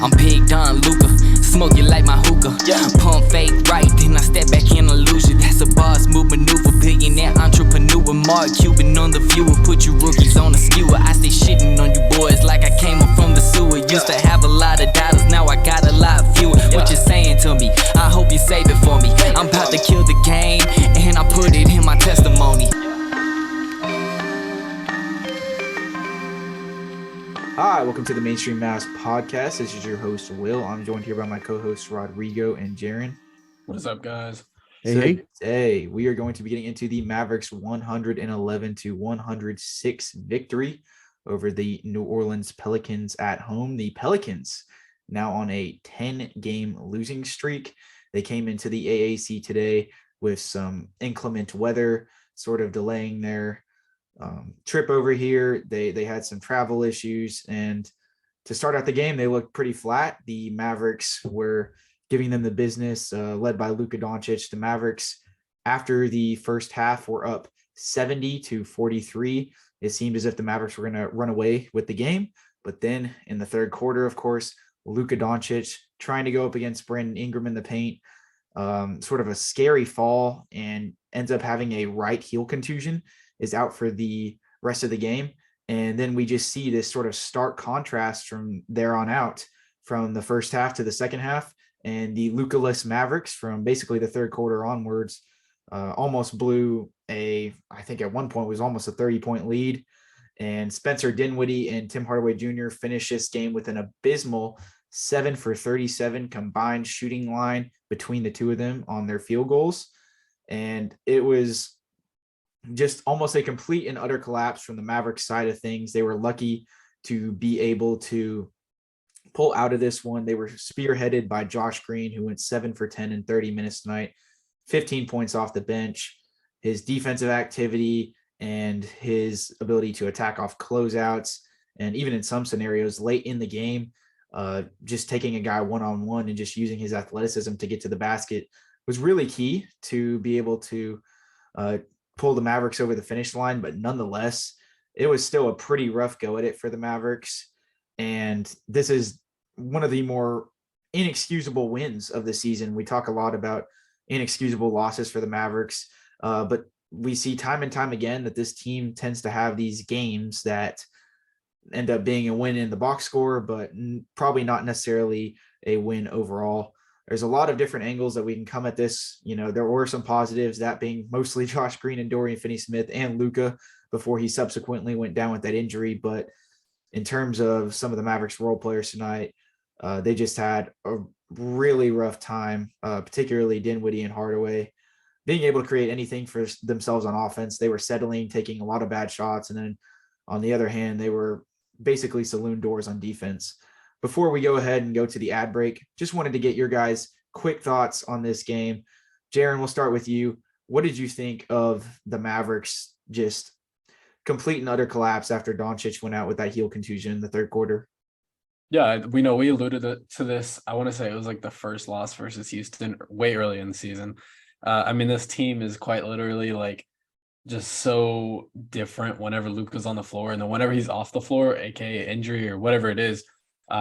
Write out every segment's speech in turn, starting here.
I'm Big Don Luka, smoke you like my hookah. Pump fake right, then I step back in illusion. That's a boss move maneuver, billionaire entrepreneur. Mark Cuban on the viewer, put you rookies on the skewer. I stay shitting on you boys like I came up from the sewer. Used to have a lot of dollars, now I got a lot fewer. What you saying to me? I hope you save it for me. I'm about to kill the game, and I put it in my testimony. Hi, welcome to the Mainstream Mavs podcast. This is your host, Will. I'm joined here by my co-hosts, Rodrigo and Jaren. What is up, guys? Hey. Today, we are going to be getting into the Mavericks 111-106 victory over the New Orleans Pelicans at home. The Pelicans now on a 10-game losing streak. They came into the AAC today with some inclement weather, sort of delaying their trip over here. They had some travel issues, and to start out the game, they looked pretty flat. The Mavericks were giving them the business, led by Luka Doncic. The Mavericks, after the first half, were up 70-43. It seemed as if the Mavericks were going to run away with the game. But then in the third quarter, of course, Luka Doncic trying to go up against Brandon Ingram in the paint, sort of a scary fall, and ends up having a right heel contusion, is out for the rest of the game. And then we just see this sort of stark contrast from there on out, from the first half to the second half. And the Luka-less Mavericks, from basically the third quarter onwards, almost blew I think at one point was almost a 30-point lead. And Spencer Dinwiddie and Tim Hardaway Jr. finished this game with an abysmal 7 for 37 combined shooting line between the two of them on their field goals. And it was just almost a complete and utter collapse from the Mavericks side of things. They were lucky to be able to pull out of this one. They were spearheaded by Josh Green, who went 7 for 10 in 30 minutes tonight, 15 points off the bench. His defensive activity and his ability to attack off closeouts, and even in some scenarios late in the game, just taking a guy one-on-one and just using his athleticism to get to the basket was really key to be able to pull the Mavericks over the finish line. But nonetheless, it was still a pretty rough go at it for the Mavericks. And this is one of the more inexcusable wins of the season. We talk a lot about inexcusable losses for the Mavericks, but we see time and time again that this team tends to have these games that end up being a win in the box score, but probably not necessarily a win overall. There's a lot of different angles that we can come at this. You know, there were some positives, that being mostly Josh Green and Dorian Finney-Smith and Luka before he subsequently went down with that injury. But in terms of some of the Mavericks role players tonight, they just had a really rough time, particularly Dinwiddie and Hardaway, being able to create anything for themselves on offense. They were settling, taking a lot of bad shots. And then on the other hand, they were basically saloon doors on defense. Before we go ahead and go to the ad break, just wanted to get your guys' quick thoughts on this game. Jaren, we'll start with you. What did you think of the Mavericks just complete and utter collapse after Doncic went out with that heel contusion in the third quarter? Yeah, we alluded to this. I want to say it was like the first loss versus Houston way early in the season. I mean, this team is quite literally like just so different whenever Luka's on the floor, and then whenever he's off the floor, aka injury or whatever it is,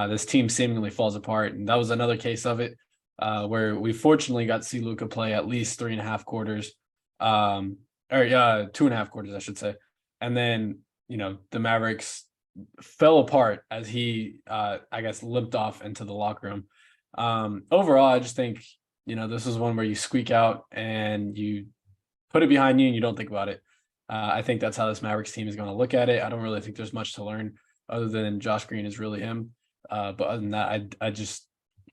this team seemingly falls apart. And that was another case of it, where we fortunately got to see Luka play at least 3.5 quarters, or 2.5 quarters, I should say. And then, you know, the Mavericks fell apart as he, I guess, limped off into the locker room. Overall, I just think, you know, this is one where you squeak out and you put it behind you and you don't think about it. I think that's how this Mavericks team is going to look at it. I don't really think there's much to learn other than Josh Green is really him. But other than that,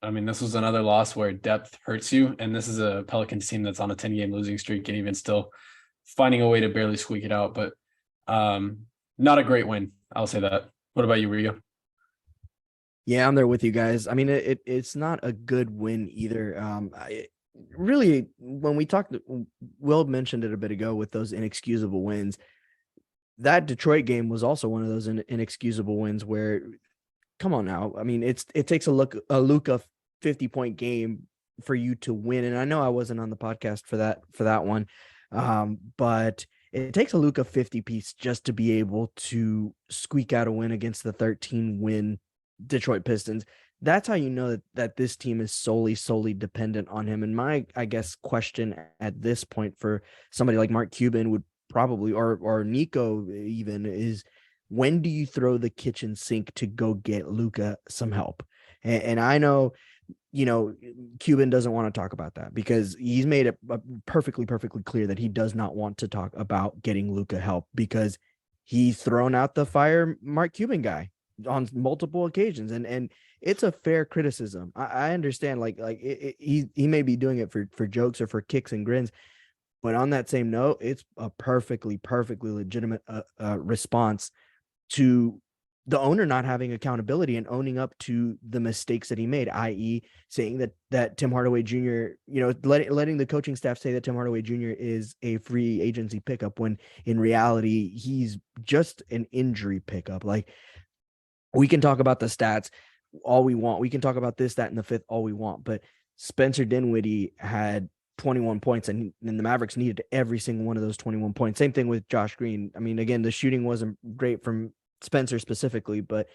I mean, this was another loss where depth hurts you. And this is a Pelicans team that's on a 10-game losing streak and even still finding a way to barely squeak it out. But not a great win. I'll say that. What about you, Rigo? Yeah, I'm there with you guys. I mean, it's not a good win either. Really, when we talked, Will mentioned it a bit ago with those inexcusable wins. That Detroit game was also one of those inexcusable wins where, come on now. I mean, it takes a Luka 50-point game for you to win. And I know I wasn't on the podcast for that one, but it takes a Luka 50 piece just to be able to squeak out a win against the 13-win Detroit Pistons. that's how you know that this team is solely dependent on him. And my, I guess, question at this point for somebody like Mark Cuban would probably, or Nico even, is when do you throw the kitchen sink to go get Luka some help? And I know, Cuban doesn't want to talk about that because he's made it perfectly clear that he does not want to talk about getting Luka help because he's thrown out the fire Mark Cuban guy on multiple occasions. And it's a fair criticism. I understand he may be doing it for jokes or for kicks and grins, but on that same note, it's a perfectly legitimate response to the owner not having accountability and owning up to the mistakes that he made, i.e. saying that Tim Hardaway Jr., letting the coaching staff say that Tim Hardaway Jr. is a free agency pickup when in reality, he's just an injury pickup. Like, we can talk about the stats all we want. We can talk about this, that, and the fifth all we want, but Spencer Dinwiddie had 21 points and the Mavericks needed every single one of those 21 points. Same thing with Josh Green. I mean, again, the shooting wasn't great from Spencer specifically, but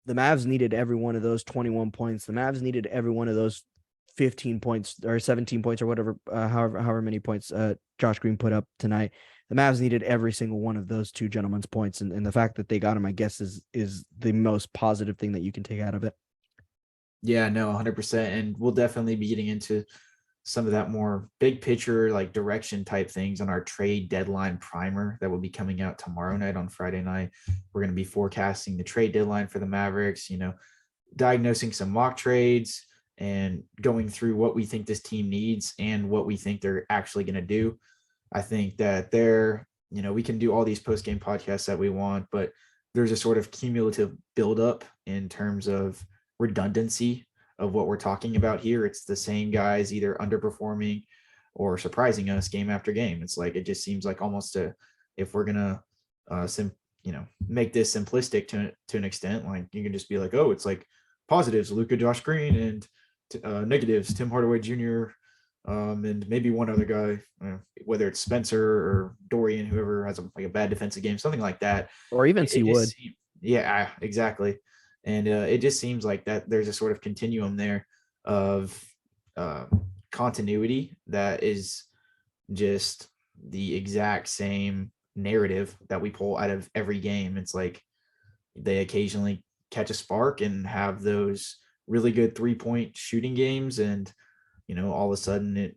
the Mavs needed every one of those 21 points. The Mavs needed every one of those 15 points or 17 points or whatever, however many points Josh Green put up tonight. The Mavs needed every single one of those two gentlemen's points. And the fact that they got him, I guess, is the most positive thing that you can take out of it. Yeah, no, 100%. And we'll definitely be getting into some of that more big picture, like direction type things on our trade deadline primer that will be coming out tomorrow night on Friday night. We're going to be forecasting the trade deadline for the Mavericks, diagnosing some mock trades and going through what we think this team needs and what we think they're actually going to do. I think that we can do all these post-game podcasts that we want, but there's a sort of cumulative buildup in terms of redundancy of what we're talking about here. It's the same guys either underperforming or surprising us game after game. It's like, it just seems like almost if we're going to, make this simplistic to an extent, like you can just be like, oh, it's like positives, Luka, Josh Green, and negatives, Tim Hardaway Jr., and maybe one other guy, whether it's Spencer or Dorian, whoever has a bad defensive game, something like that. Or even C. Wood. Yeah, exactly. And it just seems like that there's a sort of continuum there of continuity that is just the exact same narrative that we pull out of every game. It's like they occasionally catch a spark and have those really good 3-point shooting games. And, all of a sudden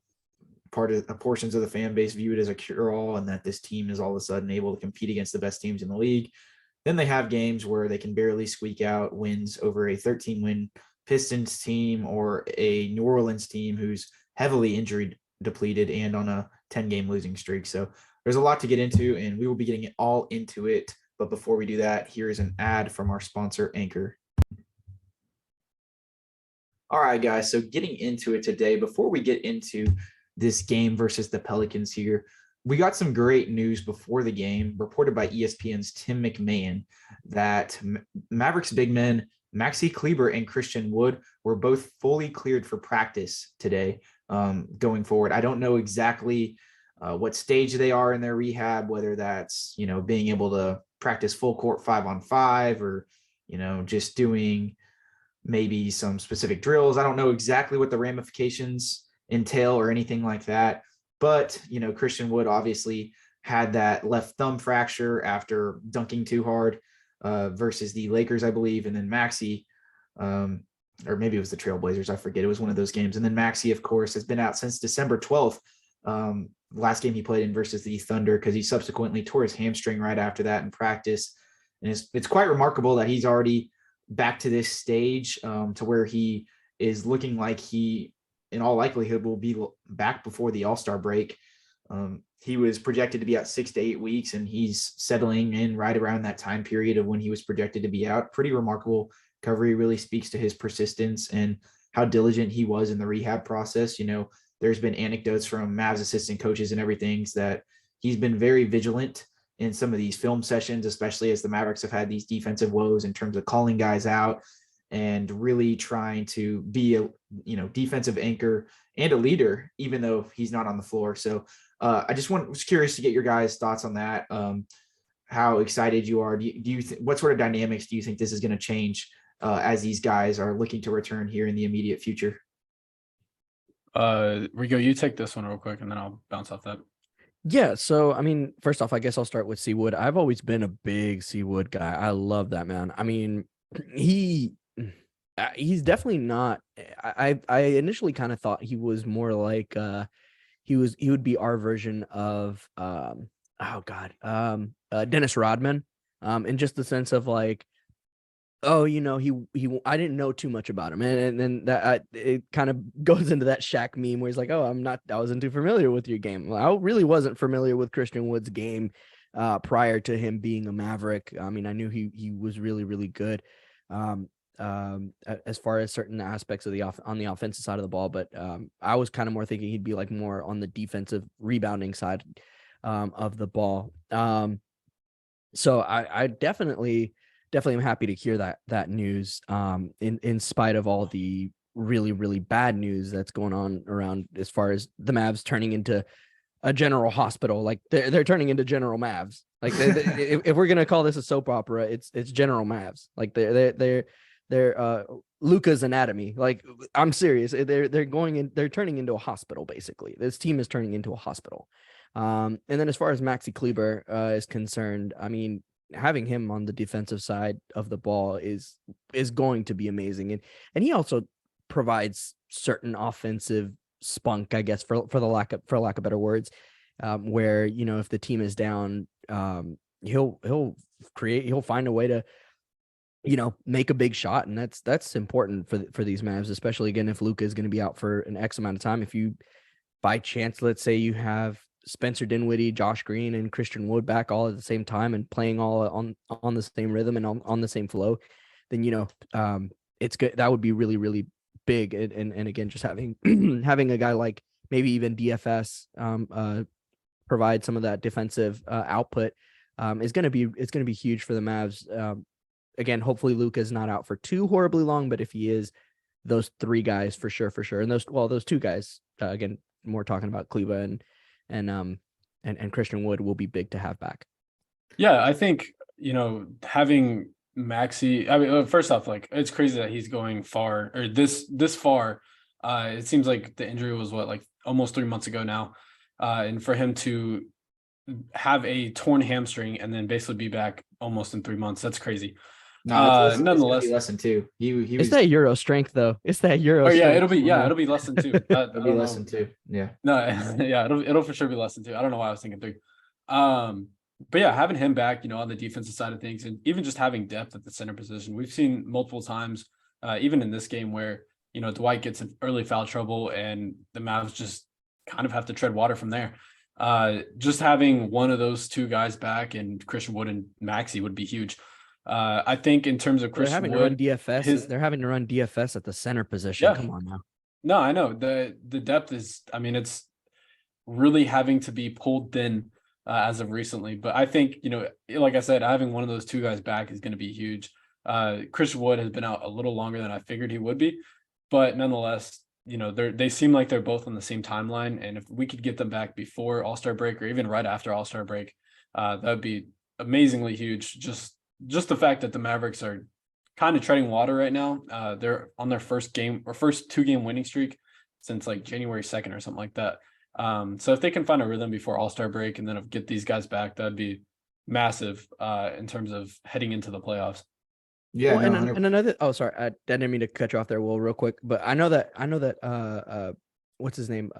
portions of the fan base view it as a cure-all and that this team is all of a sudden able to compete against the best teams in the league. Then they have games where they can barely squeak out wins over a 13-win Pistons team or a New Orleans team who's heavily injury depleted and on a 10-game losing streak. So there's a lot to get into, and we will be getting it all into it. But before we do that, here's an ad from our sponsor, Anchor. All right, guys. So getting into it today, before we get into this game versus the Pelicans here, we got some great news before the game reported by ESPN's Tim McMahon that Mavericks big men Maxi, Kleber, and Christian Wood were both fully cleared for practice today going forward. I don't know exactly what stage they are in their rehab, whether that's, being able to practice full court 5-on-5 or, just doing maybe some specific drills. I don't know exactly what the ramifications entail or anything like that. But, Christian Wood obviously had that left thumb fracture after dunking too hard versus the Lakers, I believe. And then Maxi, or maybe it was the Trailblazers, I forget. It was one of those games. And then Maxi, of course, has been out since December 12th. Last game he played in versus the Thunder, because he subsequently tore his hamstring right after that in practice. And it's quite remarkable that he's already back to this stage to where he is looking like he, in all likelihood, will be back before the All-Star break. He was projected to be out 6 to 8 weeks, and he's settling in right around that time period of when he was projected to be out. Pretty remarkable recovery. Really speaks to his persistence and how diligent he was in the rehab process. There's been anecdotes from Mavs assistant coaches and everything that he's been very vigilant in some of these film sessions, especially as the Mavericks have had these defensive woes in terms of calling guys out and really trying to be a defensive anchor and a leader, even though he's not on the floor. So I just was curious to get your guys' thoughts on that. How excited you are? What sort of dynamics do you think this is going to change as these guys are looking to return here in the immediate future. Rigo, you take this one real quick, and then I'll bounce off that. Yeah, so I mean, first off, I guess I'll start with Seawood. I've always been a big Seawood guy. I love that man. I mean, he's definitely not. I initially kind of thought he was more like he would be our version of Dennis Rodman, in just the sense of like, oh, I didn't know too much about him, and then that it kind of goes into that Shaq meme where he's like, oh, I wasn't too familiar with your game. Well, I really wasn't familiar with Christian Wood's game prior to him being a Maverick. I mean, I knew he was really, really good as far as certain aspects of on the offensive side of the ball, but I was kind of more thinking he'd be like more on the defensive rebounding side of the ball. So I definitely am happy to hear that news, in spite of all the really, really bad news that's going on around as far as the Mavs turning into a general hospital. Like they're turning into General Mavs. Like if we're gonna call this a soap opera, it's General Mavs. Like they're Luka's anatomy. Like, I'm serious. They're turning into a hospital, basically. This team is turning into a hospital. And then as far as Maxi Kleber is concerned, I mean, having him on the defensive side of the ball is going to be amazing. And he also provides certain offensive spunk, I guess, for lack of better words, where, if the team is down, he'll find a way to, make a big shot. And that's important for these Mavs, especially again, if Luka is going to be out for an X amount of time. If you, by chance, let's say you have Spencer Dinwiddie, Josh Green, and Christian Wood back all at the same time and playing all on the same rhythm and on the same flow, then, it's good. That would be really, really big. And again, just having having a guy like maybe even DFS provide some of that defensive output it's going to be huge for the Mavs. Again, hopefully Luka is not out for too horribly long, but if he is, those three guys for sure. And those two guys, again, more talking about Kleber and Christian Wood, will be big to have back. Yeah, I think, having Maxi, I mean, first off, like, it's crazy that he's going far, or this far. It seems like the injury was like almost 3 months ago now. And for him to have a torn hamstring and then basically be back almost in 3 months, that's crazy. No, nonetheless, it's less than 2. It's that Euro strength, though. It's that Euro. Oh yeah, strength. it'll be less than 2. It'll be less than 2. Yeah. No, yeah, it'll for sure be less than 2. I don't know why I was thinking 3. But yeah, having him back, on the defensive side of things, and even just having depth at the center position. We've seen multiple times, even in this game, where Dwight gets in early foul trouble and the Mavs just kind of have to tread water from there. Just having one of those two guys back, and Christian Wood and Maxi, would be huge. I think in terms of Christian Wood, they're having to run DFS at the center position. Yeah. Come on now. No, I know the depth is. I mean, it's really having to be pulled thin as of recently. But I think like I said, having one of those two guys back is going to be huge. Christian Wood has been out a little longer than I figured he would be, but nonetheless, they seem like they're both on the same timeline. And if we could get them back before All-Star break, or even right after All-Star break, that would be amazingly huge. Just the fact that the Mavericks are kind of treading water right now. They're on their first 2-game winning streak since like January 2nd or something like that. So if they can find a rhythm before All-Star break and then get these guys back, that'd be massive in terms of heading into the playoffs. Yeah. Well, and another, sorry, I didn't mean to cut you off there, Will, real quick, but I know that what's his name?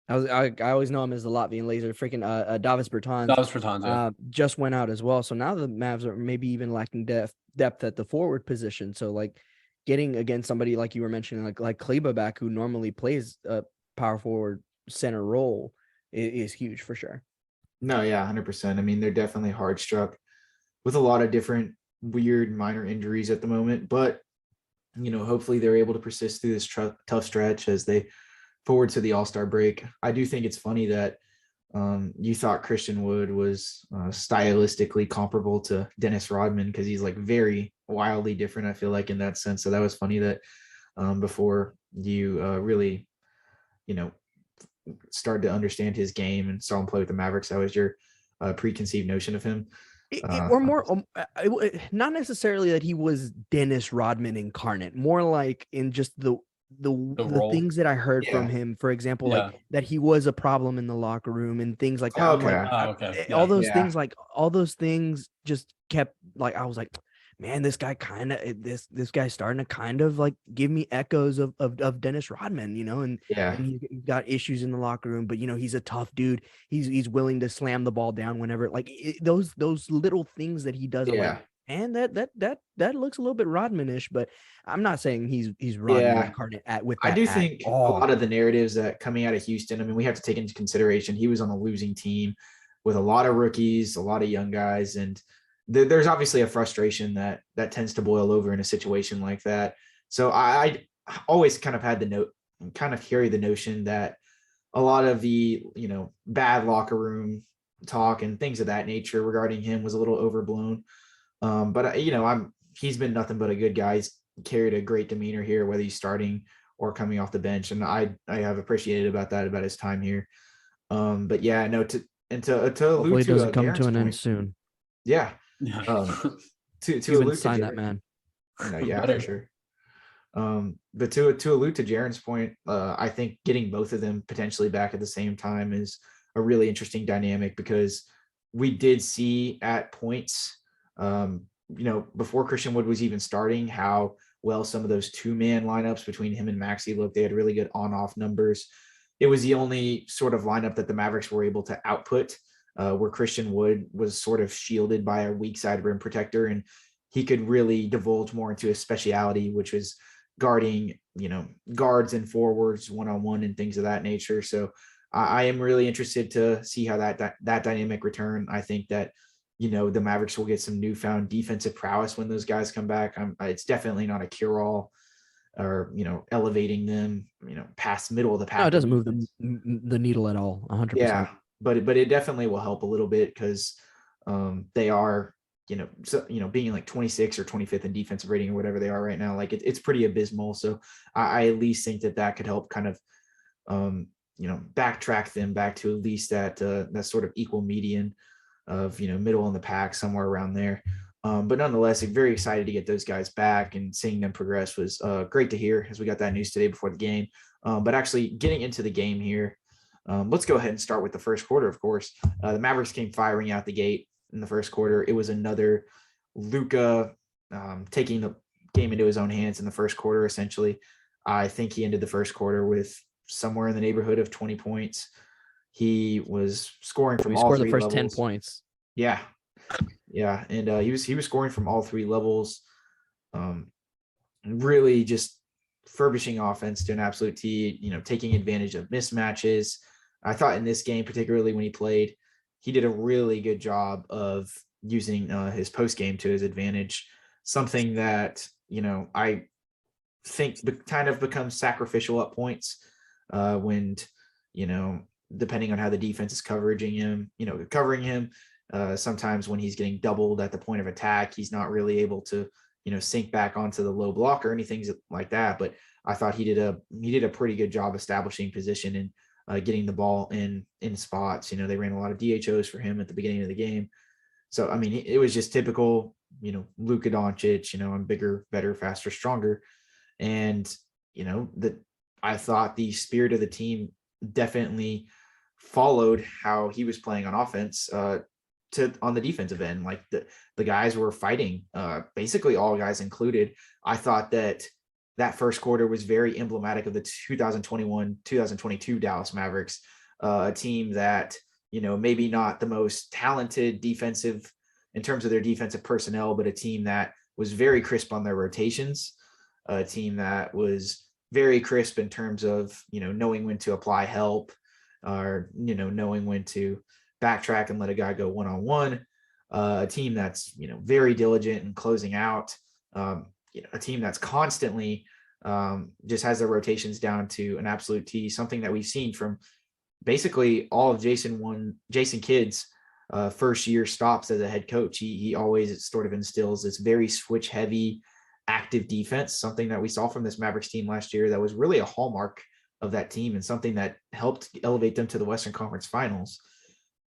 I always know him as the Latvian laser, freaking Davis Bertans. Just went out as well. So now the Mavs are maybe even lacking depth at the forward position. So like getting against somebody like you were mentioning, like Kleber back, who normally plays a power forward center role, is huge for sure. No, yeah, 100%. I mean, they're definitely hard struck with a lot of different weird minor injuries at the moment, but hopefully they're able to persist through this tough stretch as they forward to the All-Star break. I do think it's funny that you thought Christian Wood was stylistically comparable to Dennis Rodman, because he's like very wildly different, I feel like, in that sense. So that was funny that before you really started to understand his game and saw him play with the Mavericks, that was your preconceived notion of him. Or more, not necessarily that he was Dennis Rodman incarnate, more like in just the role. things that I heard Yeah. from him, for example, Yeah. like that he was a problem in the locker room and things like that. I'm Okay. like, Okay. all Yeah. those Yeah. things, like all those things just kept like, I was like, man, this guy kind of this guy's starting to kind of like give me echoes of Dennis Rodman, you know, and Yeah. he's got issues in the locker room, but you know, he's a tough dude. He's willing to slam the ball down whenever, like those little things that he does. I'm Yeah. like, and that looks a little bit Rodman-ish, but I'm not saying he's Rodman Yeah. incarnate with I that do at think a all. lot of the narratives that coming out of Houston, I mean, we have to take into consideration he was on a losing team with a lot of rookies, a lot of young guys, and there's obviously a frustration that tends to boil over in a situation like that. So I always kind of had the note, kind of carry the notion that a lot of the, you know, bad locker room talk and things of that nature regarding him was a little overblown. But you know, he's been nothing but a good guy. He's carried a great demeanor here, whether he's starting or coming off the bench, and I have appreciated about his time here. But yeah, no, to Hopefully allude it to doesn't come Jaren's to an end point, soon. yeah, Yeah. to Even allude to sign that Jaren, man. no, yeah, Better. for sure. But to allude to Jaren's point, I think getting both of them potentially back at the same time is a really interesting dynamic, because we did see at points, you know, before Christian Wood was even starting, how well some of those two-man lineups between him and Maxi looked. They had really good on-off numbers. It was the only sort of lineup that the Mavericks were able to output, where Christian Wood was sort of shielded by a weak side rim protector, and he could really divulge more into his speciality, which was guarding, you know, guards and forwards one-on-one and things of that nature. So I am really interested to see how that dynamic return. I think that, you know, the Mavericks will get some newfound defensive prowess when those guys come back. It's definitely not a cure-all or, you know, elevating them, you know, past middle of the pack. No, it doesn't move the needle at all. 100%. Yeah, but it definitely will help a little bit, because they are, you know, so, you know, being like 26th or 25th in defensive rating or whatever they are right now, like it's pretty abysmal. So I at least think that could help kind of, you know, backtrack them back to at least that sort of equal median of, you know, middle in the pack, somewhere around there. But nonetheless, very excited to get those guys back, and seeing them progress was great to hear, as we got that news today before the game. But actually getting into the game here, let's go ahead and start with the first quarter, of course. The Mavericks came firing out the gate in the first quarter. It was another Luka taking the game into his own hands in the first quarter, essentially. I think he ended the first quarter with somewhere in the neighborhood of 20 points. He was scoring from all three levels. He scored the first 10 points. Yeah. Yeah. And he was scoring from all three levels. Really just furbishing offense to an absolute T, you know, taking advantage of mismatches. I thought in this game, particularly when he played, he did a really good job of using his post game to his advantage. Something that, you know, I think kind of becomes sacrificial at points when, you know, depending on how the defense is covering him, sometimes when he's getting doubled at the point of attack, he's not really able to, you know, sink back onto the low block or anything like that. But I thought he did a pretty good job establishing position and getting the ball in spots. You know, they ran a lot of DHOs for him at the beginning of the game. So, I mean, it was just typical, you know, Luka Doncic, you know, I'm bigger, better, faster, stronger. And, you know, I thought the spirit of the team definitely followed how he was playing on offense on the defensive end. Like the guys were fighting, basically all guys included. I thought that first quarter was very emblematic of the 2021-2022 Dallas Mavericks, a team that, you know, maybe not the most talented defensive in terms of their defensive personnel, but a team that was very crisp on their rotations, a team that was very crisp in terms of, you know, knowing when to apply help, or, you know, knowing when to backtrack and let a guy go one-on-one, a team that's, you know, very diligent in closing out, you know, a team that's constantly just has their rotations down to an absolute T, something that we've seen from basically all of Jason Kidd's first year stops as a head coach. He always sort of instills this very switch heavy, active defense, something that we saw from this Mavericks team last year that was really a hallmark of that team and something that helped elevate them to the Western Conference Finals.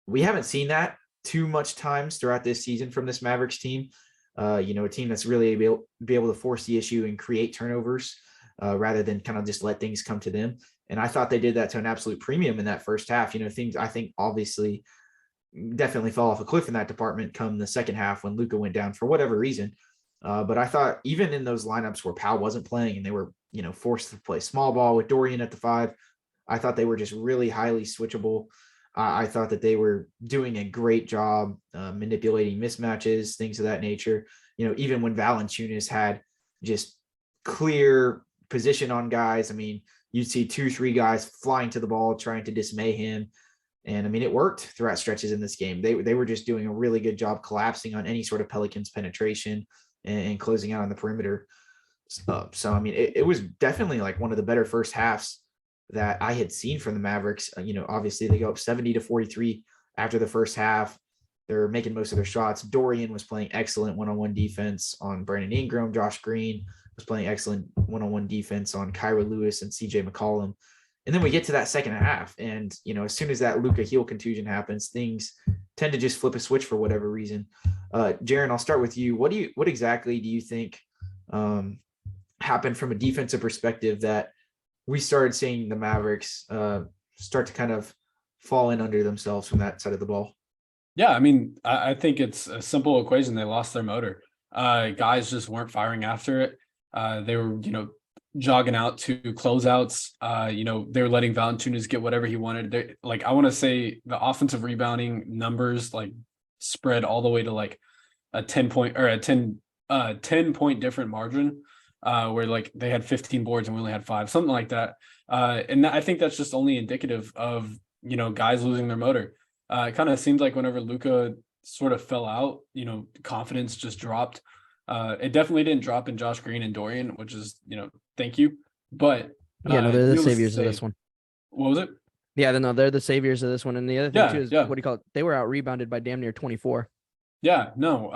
We haven't seen that too much times throughout this season from this Mavericks team. A team that's really be able to force the issue and create turnovers rather than kind of just let things come to them. And I thought they did that to an absolute premium in that first half. Things I think obviously definitely fell off a cliff in that department come the second half when Luka went down for whatever reason. But I thought even in those lineups where Powell wasn't playing and they were, forced to play small ball with Dorian at the 5, I thought they were just really highly switchable. I thought that they were doing a great job manipulating mismatches, things of that nature. Even when Valanciunas had just clear position on guys, you'd see 2-3 guys flying to the ball, trying to dismay him. And it worked throughout stretches in this game. They were just doing a really good job collapsing on any sort of Pelicans penetration and closing out on the perimeter. It was definitely like one of the better first halves that I had seen from the Mavericks. Obviously they go up 70-43 after the first half. They're making most of their shots. Dorian was playing excellent one-on-one defense on Brandon Ingram. Josh Green was playing excellent one-on-one defense on Kyra Lewis and CJ McCollum. And then we get to that second half. And, as soon as that Luka heel contusion happens, things tend to just flip a switch for whatever reason. Jaren, I'll start with you. What exactly do you think happened from a defensive perspective that we started seeing the Mavericks start to kind of fall in under themselves from that side of the ball? Yeah, I think it's a simple equation. They lost their motor. Guys just weren't firing after it. They were, jogging out to closeouts. They were letting Valanciunas get whatever he wanted. I want to say the offensive rebounding numbers spread all the way to a 10-point or a 10-point different margin, where they had 15 boards and we only had 5, something like that. And I think that's just only indicative of, guys losing their motor. It kind of seems like whenever Luka sort of fell out, confidence just dropped. It definitely didn't drop in Josh Green and Dorian, which is, thank you. But they're the saviors of this one. What was it? Yeah, they're the saviors of this one. And the other thing too is what do you call it? They were out rebounded by damn near 24. Yeah, no.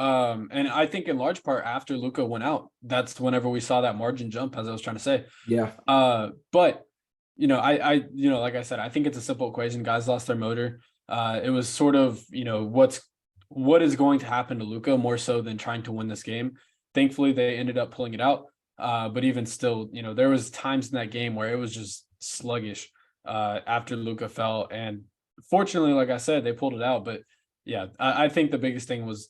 And I think in large part after Luka went out, that's whenever we saw that margin jump, as I was trying to say. Yeah. But I like I said, I think it's a simple equation. Guys lost their motor. It was sort of, what is going to happen to Luka more so than trying to win this game. Thankfully, they ended up pulling it out. But even still, there was times in that game where it was just sluggish after Luka fell. And fortunately, like I said, they pulled it out. But yeah, I think the biggest thing was,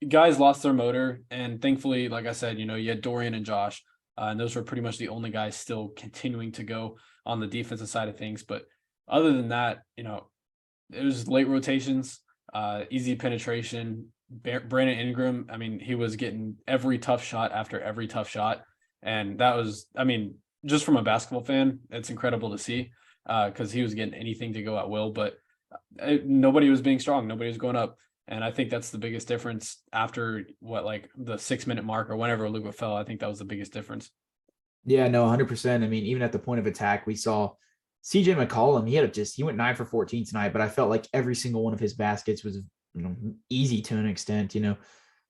guys lost their motor. And thankfully, like I said, you had Dorian and Josh. And those were pretty much the only guys still continuing to go on the defensive side of things. But other than that, it was late rotations, easy penetration. Brandon Ingram, he was getting every tough shot after every tough shot. And that was, just from a basketball fan, it's incredible to see because he was getting anything to go at will, but nobody was being strong. Nobody was going up. And I think that's the biggest difference after the 6-minute mark or whenever Luka fell. I think that was the biggest difference. Yeah, no, 100%. Even at the point of attack, we saw CJ McCollum. He went 9 for 14 tonight, but I felt like every single one of his baskets was, easy to an extent.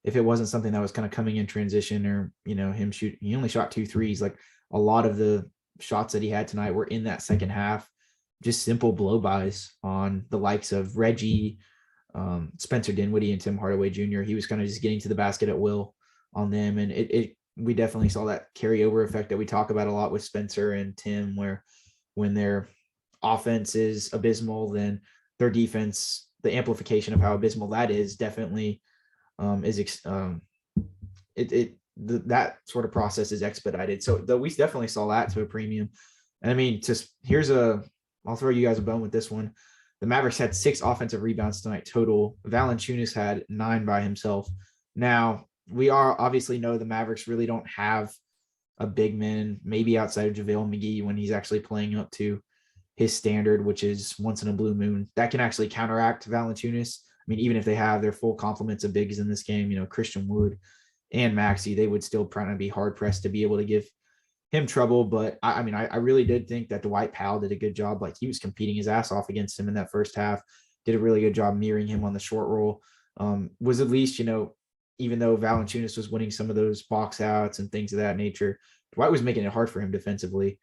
If it wasn't something that was kind of coming in transition or, him shoot, he only shot 2 threes. Like a lot of the shots that he had tonight were in that second half, just simple blow-bys on the likes of Reggie, Spencer Dinwiddie, and Tim Hardaway Jr. He was kind of just getting to the basket at will on them. And we definitely saw that carryover effect that we talk about a lot with Spencer and Tim, where when their offense is abysmal, then their defense, the amplification of how abysmal that is, definitely that sort of process is expedited. So we definitely saw that to a premium. And I'll throw you guys a bone with this one. The Mavericks had 6 offensive rebounds tonight total. Valanciunas had 9 by himself. Now, we obviously know the Mavericks really don't have a big man, maybe outside of JaVale McGee when he's actually playing up to his standard, which is once in a blue moon. That can actually counteract Valanciunas. Even if they have their full complements of bigs in this game, Christian Wood and Maxi, they would still probably be hard pressed to be able to give him trouble. But I really did think that Dwight Powell did a good job. He was competing his ass off against him in that first half, did a really good job mirroring him on the short roll. Was at least, even though Valanciunas was winning some of those box outs and things of that nature, Dwight was making it hard for him defensively.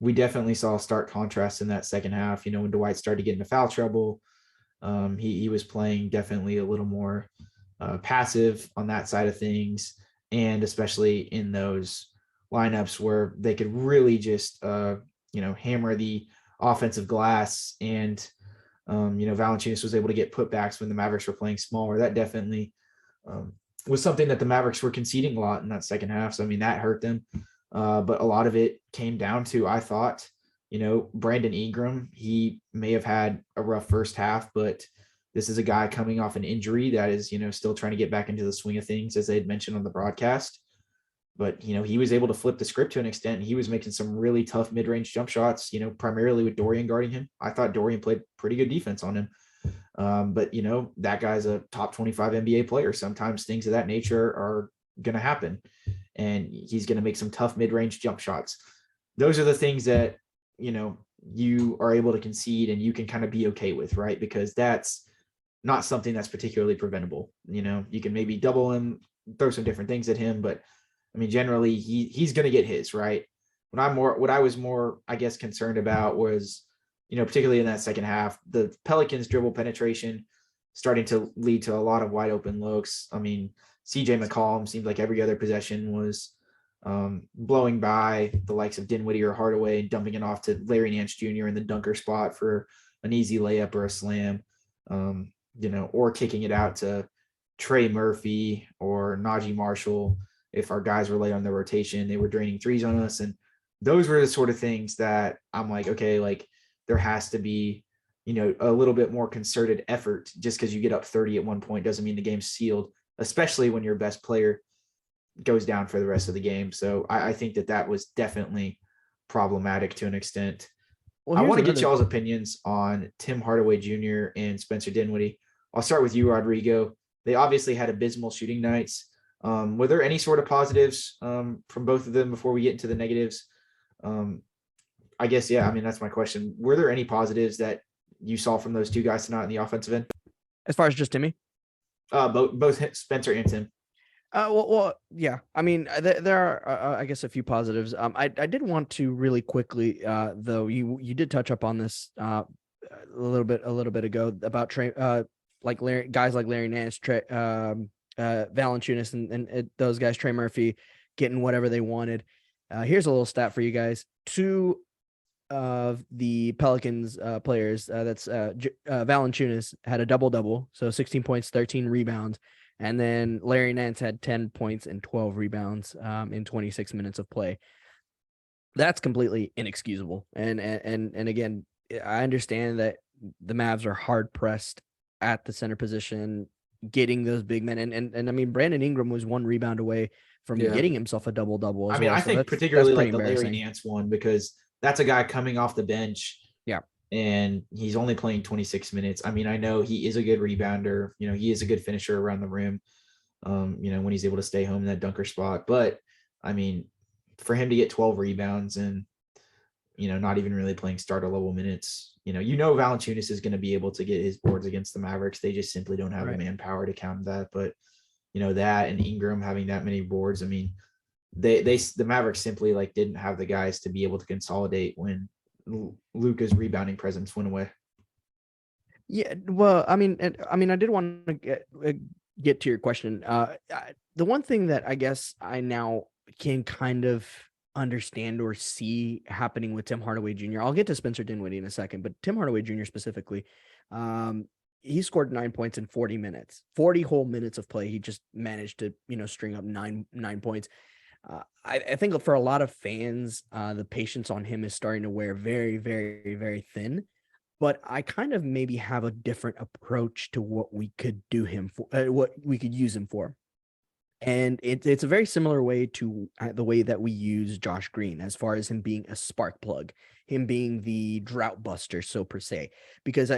We definitely saw a stark contrast in that second half, when Dwight started getting into foul trouble. He was playing definitely a little more passive on that side of things, and especially in those lineups where they could really just hammer the offensive glass. And Valanciunas was able to get putbacks when the Mavericks were playing smaller. That definitely was something that the Mavericks were conceding a lot in that second half. So, I mean, that hurt them. But a lot of it came down to, I thought, Brandon Ingram. He may have had a rough first half, but this is a guy coming off an injury that is, still trying to get back into the swing of things, as they had mentioned on the broadcast. But, he was able to flip the script to an extent. He was making some really tough mid-range jump shots, primarily with Dorian guarding him. I thought Dorian played pretty good defense on him. But, that guy's a top 25 NBA player. Sometimes things of that nature are going to happen, and he's going to make some tough mid-range jump shots. Those are the things that, you are able to concede and you can kind of be okay with, right? Because that's not something that's particularly preventable. You can maybe double him, throw some different things at him, but I mean, generally he's going to get his, right? What I was more, I guess, concerned about was, particularly in that second half, the Pelicans dribble penetration starting to lead to a lot of wide open looks. I mean, CJ McCollum seemed like every other possession was blowing by the likes of Dinwiddie or Hardaway and dumping it off to Larry Nance Jr. in the dunker spot for an easy layup or a slam, or kicking it out to Trey Murphy or Najee Marshall. If our guys were late on the rotation, they were draining threes on us. And those were the sort of things that I'm like, okay, like there has to be, a little bit more concerted effort. Just because you get up 30 at one point doesn't mean the game's sealed, especially when your best player goes down for the rest of the game. So I think that was definitely problematic to an extent. Well, I want to get y'all's opinions on Tim Hardaway Jr. and Spencer Dinwiddie. I'll start with you, Rodrigo. They obviously had abysmal shooting nights. Were there any sort of positives from both of them before we get into the negatives? I guess, yeah, I mean, that's my question. Were there any positives that you saw from those two guys tonight in the offensive end? As far as just Timmy? Both Spencer and Tim. Well, yeah. I mean, there are, I guess, a few positives. I did want to really quickly, though, you did touch up on this a little bit ago about guys like Larry Nance, Valanciunas, and those guys, Trey Murphy, getting whatever they wanted. Here's a little stat for you guys. Two of the Pelicans players, that's Valanciunas, had a double-double, so 16 points, 13 rebounds. And then Larry Nance had 10 points and 12 rebounds in 26 minutes of play. That's completely inexcusable. And again, I understand that the Mavs are hard pressed at the center position, getting those big men. And I mean, Brandon Ingram was one rebound away from getting himself a double-double. I mean, I think particularly like the Larry Nance one, because that's a guy coming off the bench. Yeah. And he's only playing 26 minutes. I mean, I know he is a good rebounder. He is a good finisher around the rim, when he's able to stay home in that dunker spot. But, I mean, for him to get 12 rebounds and, not even really playing starter level minutes, Valanciunas is going to be able to get his boards against the Mavericks. They just simply don't have the manpower to counter that. But, that and Ingram having that many boards, I mean, the Mavericks simply didn't have the guys to be able to consolidate when Luka's rebounding presence went away. Yeah, well, I mean, I did want to get to your question. The one thing that I guess I now can kind of understand or see happening with Tim Hardaway Jr. I'll get to Spencer Dinwiddie in a second, but Tim Hardaway Jr. specifically, he scored 9 points in 40 minutes, 40 whole minutes of play. He just managed to, string up nine points. I think for a lot of fans, the patience on him is starting to wear very, very, very thin. But I kind of maybe have a different approach to what we could do him for, what we could use him for. And it's a very similar way to the way that we use Josh Green, as far as him being a spark plug, him being the drought buster, so per se. Because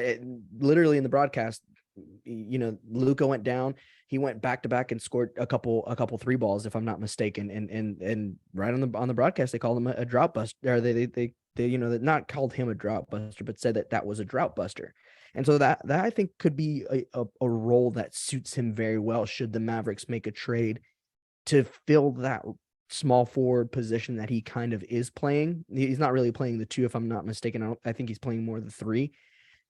literally in the broadcast, Luka went down. He went back to back and scored a couple three balls, if I'm not mistaken. And right on the broadcast, they called him a drought buster. Or they not called him a drought buster, but said that was a drought buster. And so that I think could be a role that suits him very well, should the Mavericks make a trade to fill that small forward position that he kind of is playing. He's not really playing the two, if I'm not mistaken. I think he's playing more the three.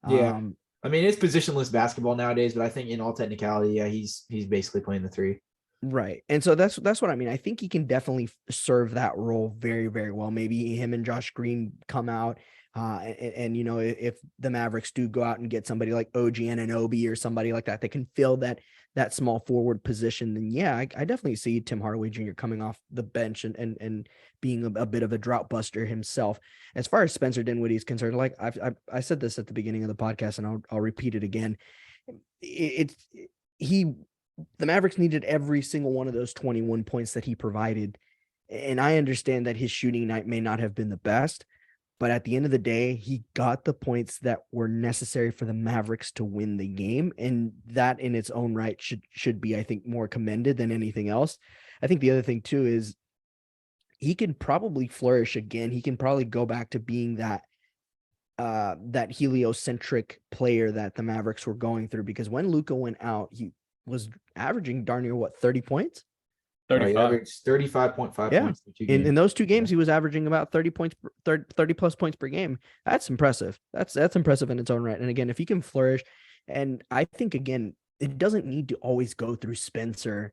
Yeah. I mean, it's positionless basketball nowadays, but I think in all technicality, yeah, he's basically playing the three. Right. And so that's what I mean. I think he can definitely serve that role very, very well. Maybe him and Josh Green come out. And you know, if the Mavericks do go out and get somebody like OG Anunoby or somebody like that can fill that small forward position, then yeah, I definitely see Tim Hardaway Jr. coming off the bench and being a bit of a drought buster himself. As far as Spencer Dinwiddie is concerned, like I said this at the beginning of the podcast, and I'll repeat it again. The Mavericks needed every single one of those 21 points that he provided. And I understand that his shooting night may not have been the best, but at the end of the day, he got the points that were necessary for the Mavericks to win the game. And that in its own right should be, I think, more commended than anything else. I think the other thing too is he can probably flourish again. He can probably go back to being that heliocentric player that the Mavericks were going through, because when Luka went out, he was averaging darn near 30 points. 35. He averaged 35.5 points in 2 games. In those 2 games, he was averaging about 30 points, 30 plus points per game. That's impressive. That's impressive in its own right. And again, if he can flourish, and I think again, it doesn't need to always go through Spencer.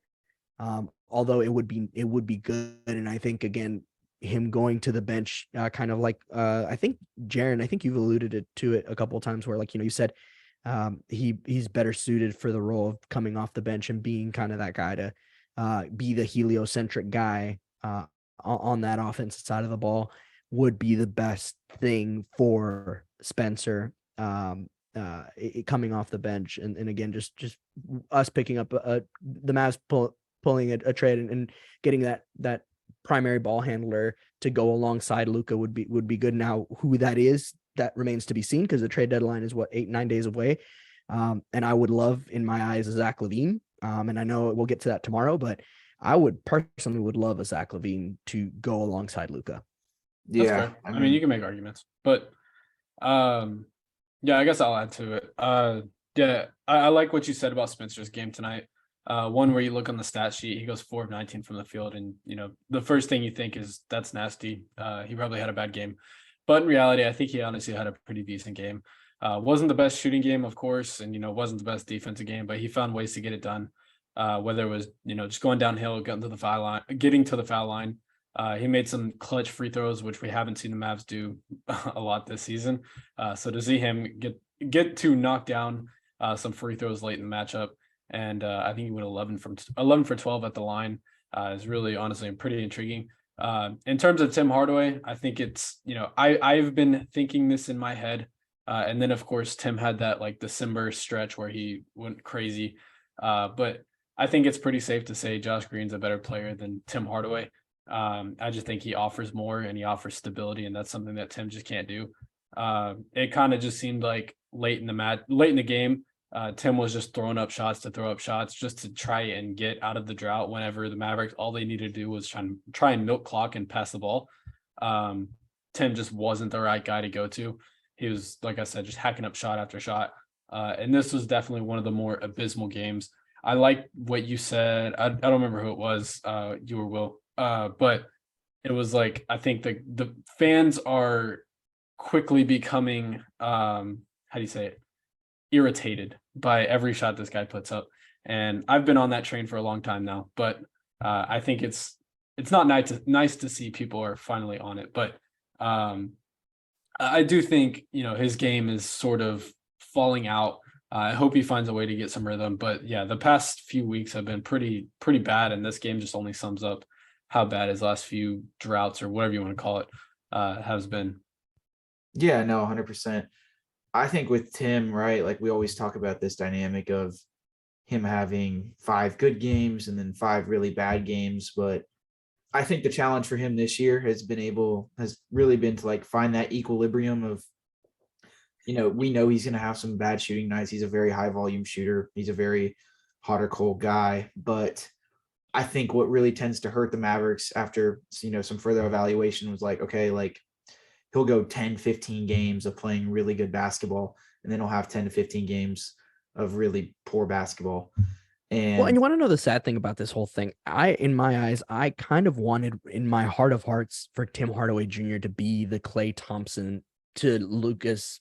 Although it would be good. And I think again, him going to the bench, kind of like I think Jaren, I think you've alluded to it a couple of times where, like, you know, you said he's better suited for the role of coming off the bench and being kind of that guy to be the heliocentric guy on that offensive side of the ball would be the best thing for Spencer coming off the bench. And again, just us picking up the Mavs pulling a trade and getting that primary ball handler to go alongside Luka would be good. Now, who that is, that remains to be seen, because the trade deadline is 8-9 days away. And I would love, in my eyes, a Zach LaVine. And I know we'll get to that tomorrow, but I would love a Zach LaVine to go alongside Luka. Yeah. I mean, you can make arguments, but yeah, I guess I'll add to it. Yeah, I like what you said about Spencer's game tonight. One where you look on the stat sheet, he goes 4 of 19 from the field. And, you know, the first thing you think is that's nasty. He probably had a bad game. But in reality, I think he honestly had a pretty decent game. Wasn't the best shooting game, of course, and, you know, wasn't the best defensive game, but he found ways to get it done. Whether it was, you know, just going downhill, getting to the foul line. He made some clutch free throws, which we haven't seen the Mavs do a lot this season. So to see him get to knock down some free throws late in the matchup, and I think he went 11 for 12 at the line, is really honestly pretty intriguing. In terms of Tim Hardaway, I think it's, you know, I've been thinking this in my head. And then, of course, Tim had that like December stretch where he went crazy. But I think it's pretty safe to say Josh Green's a better player than Tim Hardaway. I just think he offers more and he offers stability, and that's something that Tim just can't do. It kind of just seemed like late in the game, Tim was just throwing up shots to throw up shots just to try and get out of the drought whenever the Mavericks, all they needed to do was try and milk clock and pass the ball. Tim just wasn't the right guy to go to. He was, like I said, just hacking up shot after shot. And this was definitely one of the more abysmal games. I like what you said. I don't remember who it was, you or Will, but it was like, I think the fans are quickly becoming, how do you say it? Irritated by every shot this guy puts up. And I've been on that train for a long time now, but I think it's not nice to see people are finally on it. But I do think, you know, his game is sort of falling out. I hope he finds a way to get some rhythm, but yeah, the past few weeks have been pretty bad. And this game just only sums up how bad his last few droughts, or whatever you want to call it, has been. Yeah, no, 100%. I think with Tim, right, like we always talk about this dynamic of him having 5 good games and then 5 really bad games. But I think the challenge for him this year has really been to like find that equilibrium of, you know, we know he's going to have some bad shooting nights. He's a very high volume shooter. He's a very hot or cold guy. But I think what really tends to hurt the Mavericks after, you know, some further evaluation was like, okay, like he'll go 10, 15 games of playing really good basketball, and then he'll have 10 to 15 games of really poor basketball. And you want to know the sad thing about this whole thing? In my eyes, I kind of wanted, in my heart of hearts, for Tim Hardaway Jr. to be the Klay Thompson to Luka's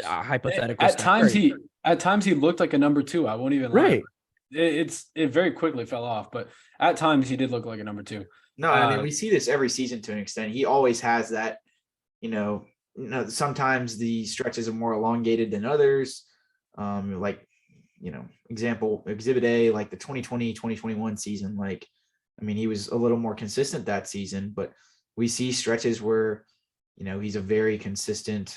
hypothetical At Steph times Curry. at times he looked like a number 2. I won't even lie. Right. It very quickly fell off, but at times he did look like a number 2. No, I mean, we see this every season to an extent. He always has that, sometimes the stretches are more elongated than others. Example, Exhibit A, like the 2020-2021 season, he was a little more consistent that season, but we see stretches where, he's a very consistent,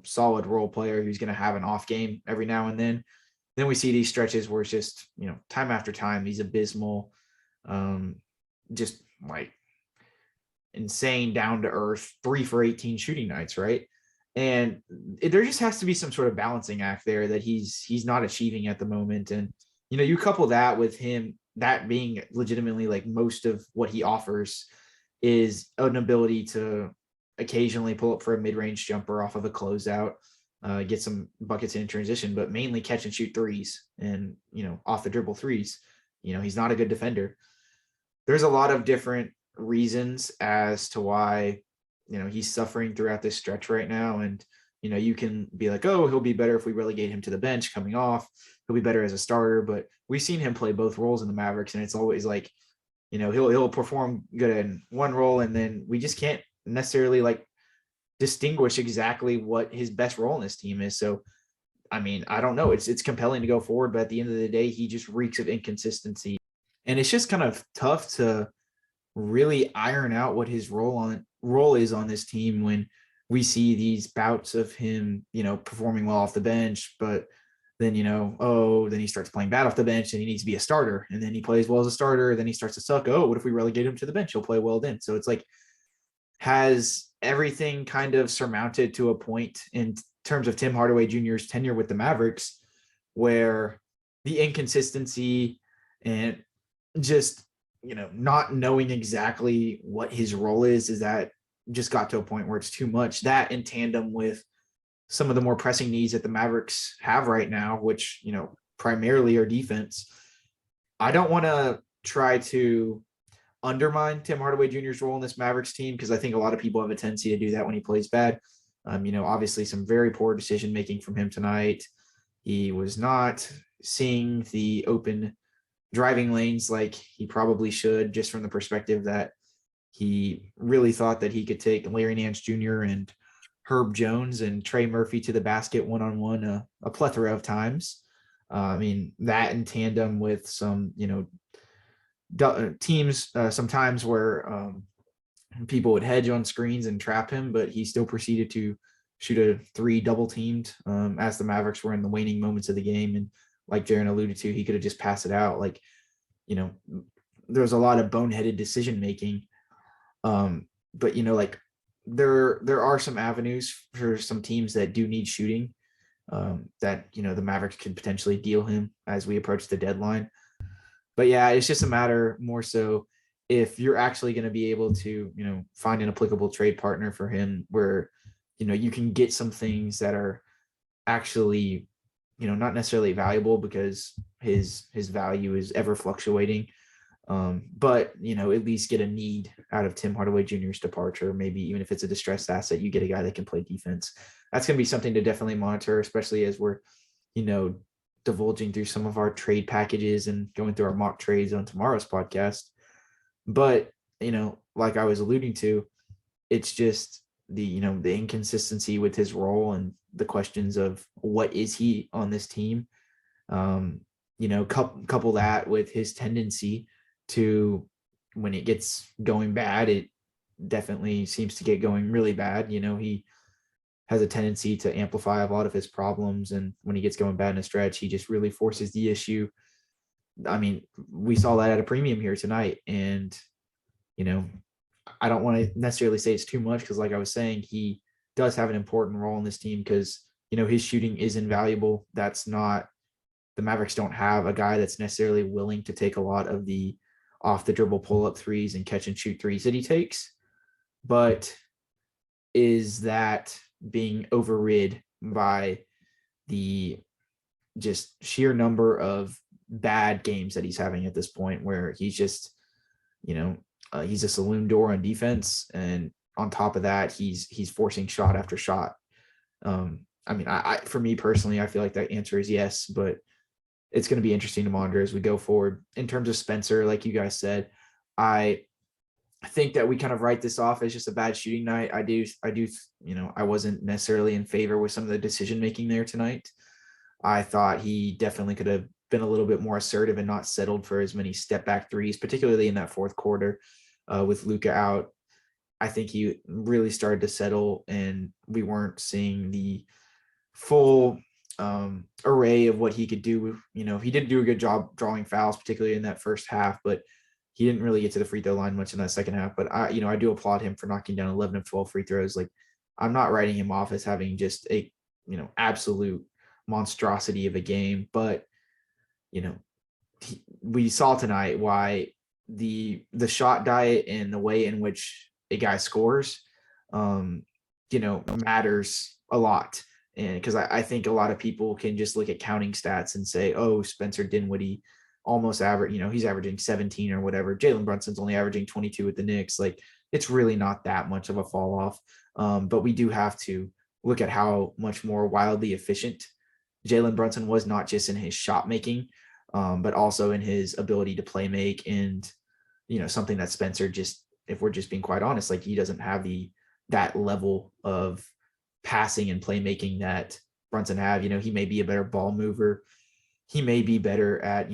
solid role player who's going to have an off game every now and then. Then we see these stretches where it's just, time after time, he's abysmal, just like insane, down to earth, 3 for 18 shooting nights, right? And there just has to be some sort of balancing act there that he's not achieving at the moment. And, you couple that with him, that being legitimately like most of what he offers is an ability to occasionally pull up for a mid-range jumper off of a closeout, get some buckets in transition, but mainly catch and shoot threes and, off the dribble threes. He's not a good defender. There's a lot of different reasons as to why, he's suffering throughout this stretch right now. And, you can be like, oh, he'll be better if we relegate him to the bench coming off. He'll be better as a starter, but we've seen him play both roles in the Mavericks. And it's always like, he'll perform good in one role. And then we just can't necessarily distinguish exactly what his best role in this team is. So, I don't know. It's compelling to go forward, but at the end of the day, he just reeks of inconsistency. And it's just kind of tough to really iron out what his role is on this team when we see these bouts of him, performing well off the bench, but then, then he starts playing bad off the bench and he needs to be a starter. And then he plays well as a starter. Then he starts to suck. Oh, what if we relegate him to the bench? He'll play well then. So it's like, has everything kind of surmounted to a point in terms of Tim Hardaway Jr.'s tenure with the Mavericks where the inconsistency and just, not knowing exactly what his role is that just got to a point where it's too much. That in tandem with some of the more pressing needs that the Mavericks have right now, which, primarily are defense. I don't want to try to undermine Tim Hardaway Jr.'s role in this Mavericks team, because I think a lot of people have a tendency to do that when he plays bad. Obviously some very poor decision-making from him tonight. He was not seeing the open driving lanes like he probably should, just from the perspective that he really thought that he could take Larry Nance Jr. and Herb Jones and Trey Murphy to the basket one-on-one a plethora of times. That in tandem with some, teams sometimes where people would hedge on screens and trap him, but he still proceeded to shoot a 3 double teamed as the Mavericks were in the waning moments of the game. And like Jaren alluded to, he could have just passed it out. There's a lot of boneheaded decision making. But there are some avenues for some teams that do need shooting that, the Mavericks could potentially deal him as we approach the deadline. But yeah, it's just a matter more so if you're actually going to be able to, find an applicable trade partner for him where, you can get some things that are actually, not necessarily valuable because his value is ever fluctuating. But, at least get a need out of Tim Hardaway Jr.'s departure. Maybe even if it's a distressed asset, you get a guy that can play defense. That's going to be something to definitely monitor, especially as we're, divulging through some of our trade packages and going through our mock trades on tomorrow's podcast. But, like I was alluding to, it's just the inconsistency with his role and the questions of what is he on this team. Couple that with his tendency to, when it gets going bad, it definitely seems to get going really bad. He has a tendency to amplify a lot of his problems. And when he gets going bad in a stretch, he just really forces the issue. We saw that at a premium here tonight. And, I don't want to necessarily say it's too much because, like I was saying, he does have an important role in this team because, his shooting is invaluable. That's not, the Mavericks don't have a guy that's necessarily willing to take a lot of the off the dribble pull-up threes and catch and shoot threes that he takes. But is that being overrid by the just sheer number of bad games that he's having at this point, where he's just, he's a saloon door on defense. And on top of that, he's forcing shot after shot. I mean, I for me personally, I feel like that answer is yes, but it's going to be interesting to monitor as we go forward. In terms of Spencer, like you guys said, I think that we kind of write this off as just a bad shooting night. I do, I wasn't necessarily in favor with some of the decision making there tonight. I thought he definitely could have been a little bit more assertive and not settled for as many step back threes, particularly in that fourth quarter with Luka out. I think he really started to settle, and we weren't seeing the full array of what he could do. He did do a good job drawing fouls, particularly in that first half, but he didn't really get to the free throw line much in that second half. But I do applaud him for knocking down 11 of 12 free throws. Like, I'm not writing him off as having just a, absolute monstrosity of a game, but we saw tonight why the shot diet and the way in which a guy scores, matters a lot. And because I think a lot of people can just look at counting stats and say, oh, Spencer Dinwiddie almost average, he's averaging 17 or whatever. Jalen Brunson's only averaging 22 with the Knicks. Like, it's really not that much of a fall off. But we do have to look at how much more wildly efficient Jalen Brunson was, not just in his shot making, but also in his ability to play make. And, something that Spencer just, if we're just being quite honest, like, he doesn't have that level of passing and playmaking that Brunson have. He may be a better ball mover. He may be better at,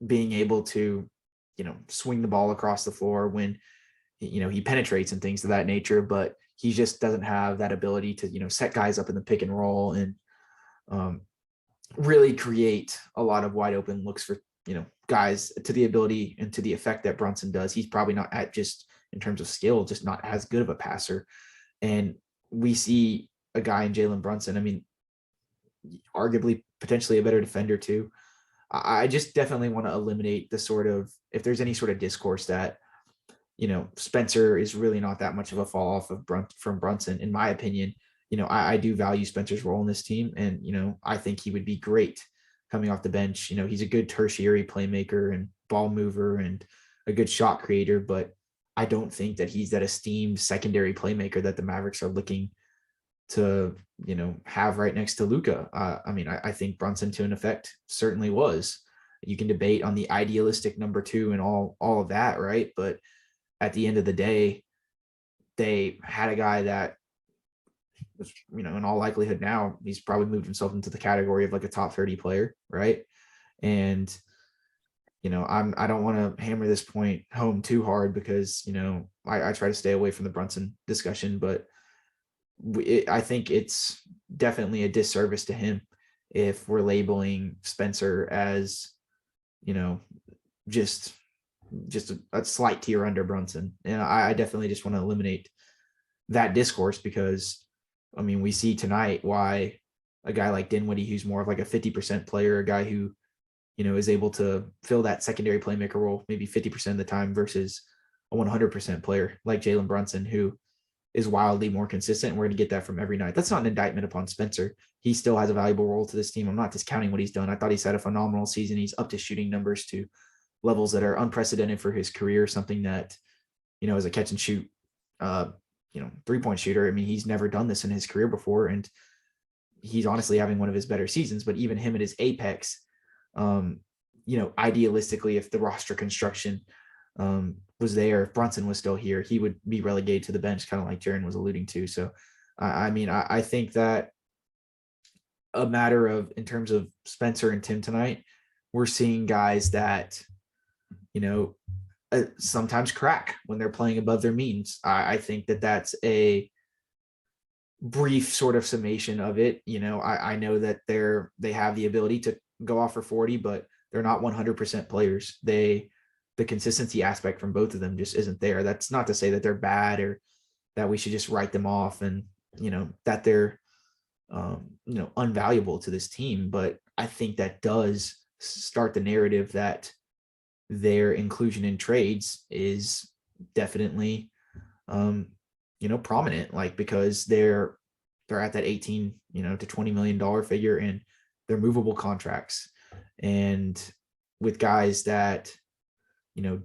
being able to, swing the ball across the floor when, he penetrates and things of that nature, but he just doesn't have that ability to, set guys up in the pick and roll and really create a lot of wide open looks for, guys to the ability and to the effect that Brunson does. He's probably not at, just in terms of skill, just not as good of a passer. And we see a guy in Jalen Brunson, I mean, arguably potentially a better defender too. I just definitely want to eliminate the sort of, if there's any sort of discourse that, Spencer is really not that much of a fall off of from Brunson, in my opinion. I do value Spencer's role in this team, and, I think he would be great coming off the bench. He's a good tertiary playmaker and ball mover and a good shot creator, but I don't think that he's that esteemed secondary playmaker that the Mavericks are looking to, have right next to Luka. I think Brunson, to an effect, certainly was. You can debate on the idealistic number two and all of that, right? But at the end of the day, they had a guy that was, in all likelihood now, he's probably moved himself into the category of like a top 30 player, right? And I don't want to hammer this point home too hard because I try to stay away from the Brunson discussion, but I think it's definitely a disservice to him if we're labeling Spencer as, just a slight tier under Brunson. And I definitely just want to eliminate that discourse because, we see tonight why a guy like Dinwiddie, who's more of like a 50% player, a guy who, is able to fill that secondary playmaker role maybe 50% of the time versus a 100% player like Jalen Brunson, who is wildly more consistent. We're going to get that from every night. That's not an indictment upon Spencer. He still has a valuable role to this team. I'm not discounting what he's done. I thought he's had a phenomenal season. He's up to shooting numbers to levels that are unprecedented for his career, something that, as a catch and shoot, 3-point shooter, he's never done this in his career before. And he's honestly having one of his better seasons, but even him at his apex, idealistically, if the roster construction was there, if Brunson was still here, he would be relegated to the bench, kind of like Jaren was alluding to. So, I think that a matter of, in terms of Spencer and Tim tonight, we're seeing guys that, sometimes crack when they're playing above their means. I think that that's a brief sort of summation of it. I know that they have the ability to go off for 40, but they're not 100% players. The consistency aspect from both of them just isn't there. That's not to say that they're bad or that we should just write them off and, that they're, unvaluable to this team. But I think that does start the narrative that their inclusion in trades is definitely, prominent, like, because they're at that 18, to $20 million figure, and they're movable contracts. And with guys that,